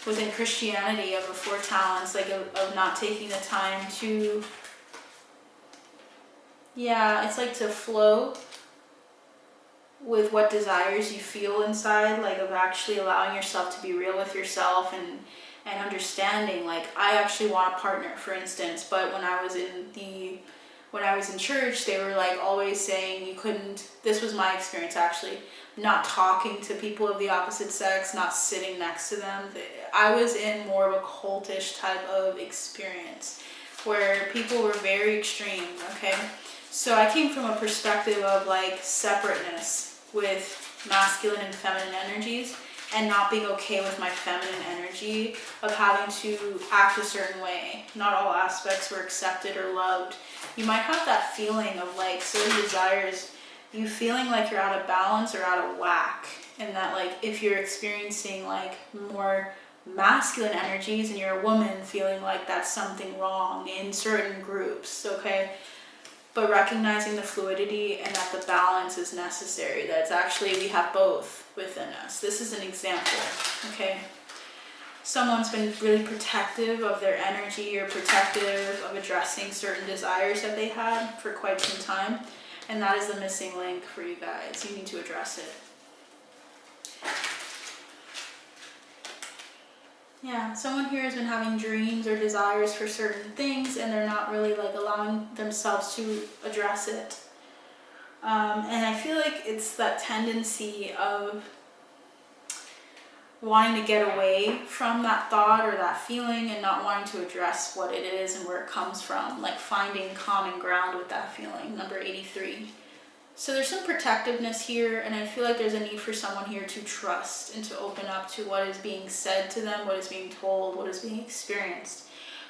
within Christianity of the 4 talents, like of not taking the time to, it's like to flow with what desires you feel inside, like of actually allowing yourself to be real with yourself and understanding, like I actually want a partner, for instance, but when I was in church, they were like always saying you couldn't, this was my experience actually, not talking to people of the opposite sex, not sitting next to them. I was in more of a cultish type of experience where people were very extreme, okay? So I came from a perspective of like separateness with masculine and feminine energies, and not being okay with my feminine energy of having to act a certain way. Not all aspects were accepted or loved. You might have that feeling of like certain desires, you feeling like you're out of balance or out of whack. And that like if you're experiencing like more masculine energies and you're a woman, feeling like that's something wrong in certain groups, okay? But recognizing the fluidity and that the balance is necessary, that it's actually, we have both within us. This is an example, okay? Someone's been really protective of their energy or protective of addressing certain desires that they had for quite some time, and that is the missing link for you guys. You need to address it. Yeah, someone here has been having dreams or desires for certain things, and they're not really like allowing themselves to address it. And I feel like it's that tendency of wanting to get away from that thought or that feeling and not wanting to address what it is and where it comes from, like finding common ground with that feeling, number 83. So there's some protectiveness here, and I feel like there's a need for someone here to trust and to open up to what is being said to them, what is being told, what is being experienced.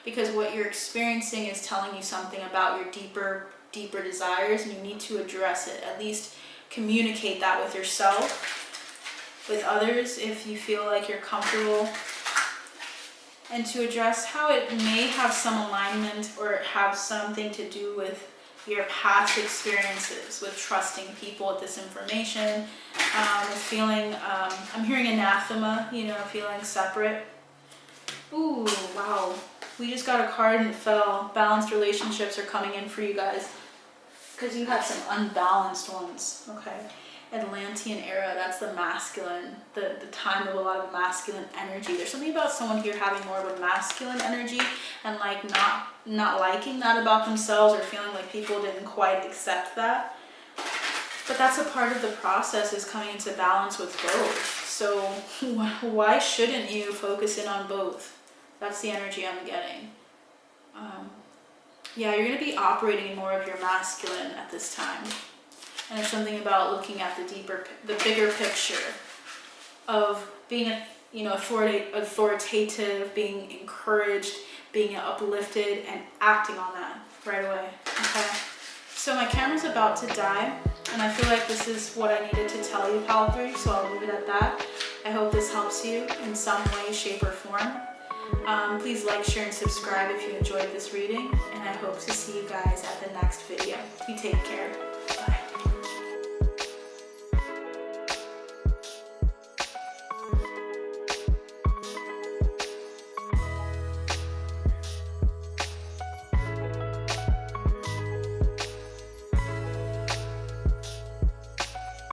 because what you're experiencing is telling you something about your deeper desires, and you need to address it. At least communicate that with yourself, with others, if you feel like you're comfortable, and to address how it may have some alignment or have something to do with your past experiences with trusting people with this information, with feeling, I'm hearing anathema, you know, feeling separate. Ooh, wow. We just got a card and it fell. Balanced relationships are coming in for you guys, because you have some unbalanced ones. Okay. Atlantean era, that's the masculine, the time of a lot of masculine energy. There's something about someone here having more of a masculine energy and like not liking that about themselves, or feeling like people didn't quite accept that. But that's a part of the process, is coming into balance with both. So why shouldn't you focus in on both? That's the energy I'm getting. Yeah, you're going to be operating more of your masculine at this time. And there's something about looking at the bigger picture of being, authoritative, being encouraged, being uplifted, and acting on that right away. Okay. So my camera's about to die, and I feel like this is what I needed to tell you, Pal 3, so I'll leave it at that. I hope this helps you in some way, shape, or form. Please like, share, and subscribe if you enjoyed this reading, and I hope to see you guys at the next video. You take care.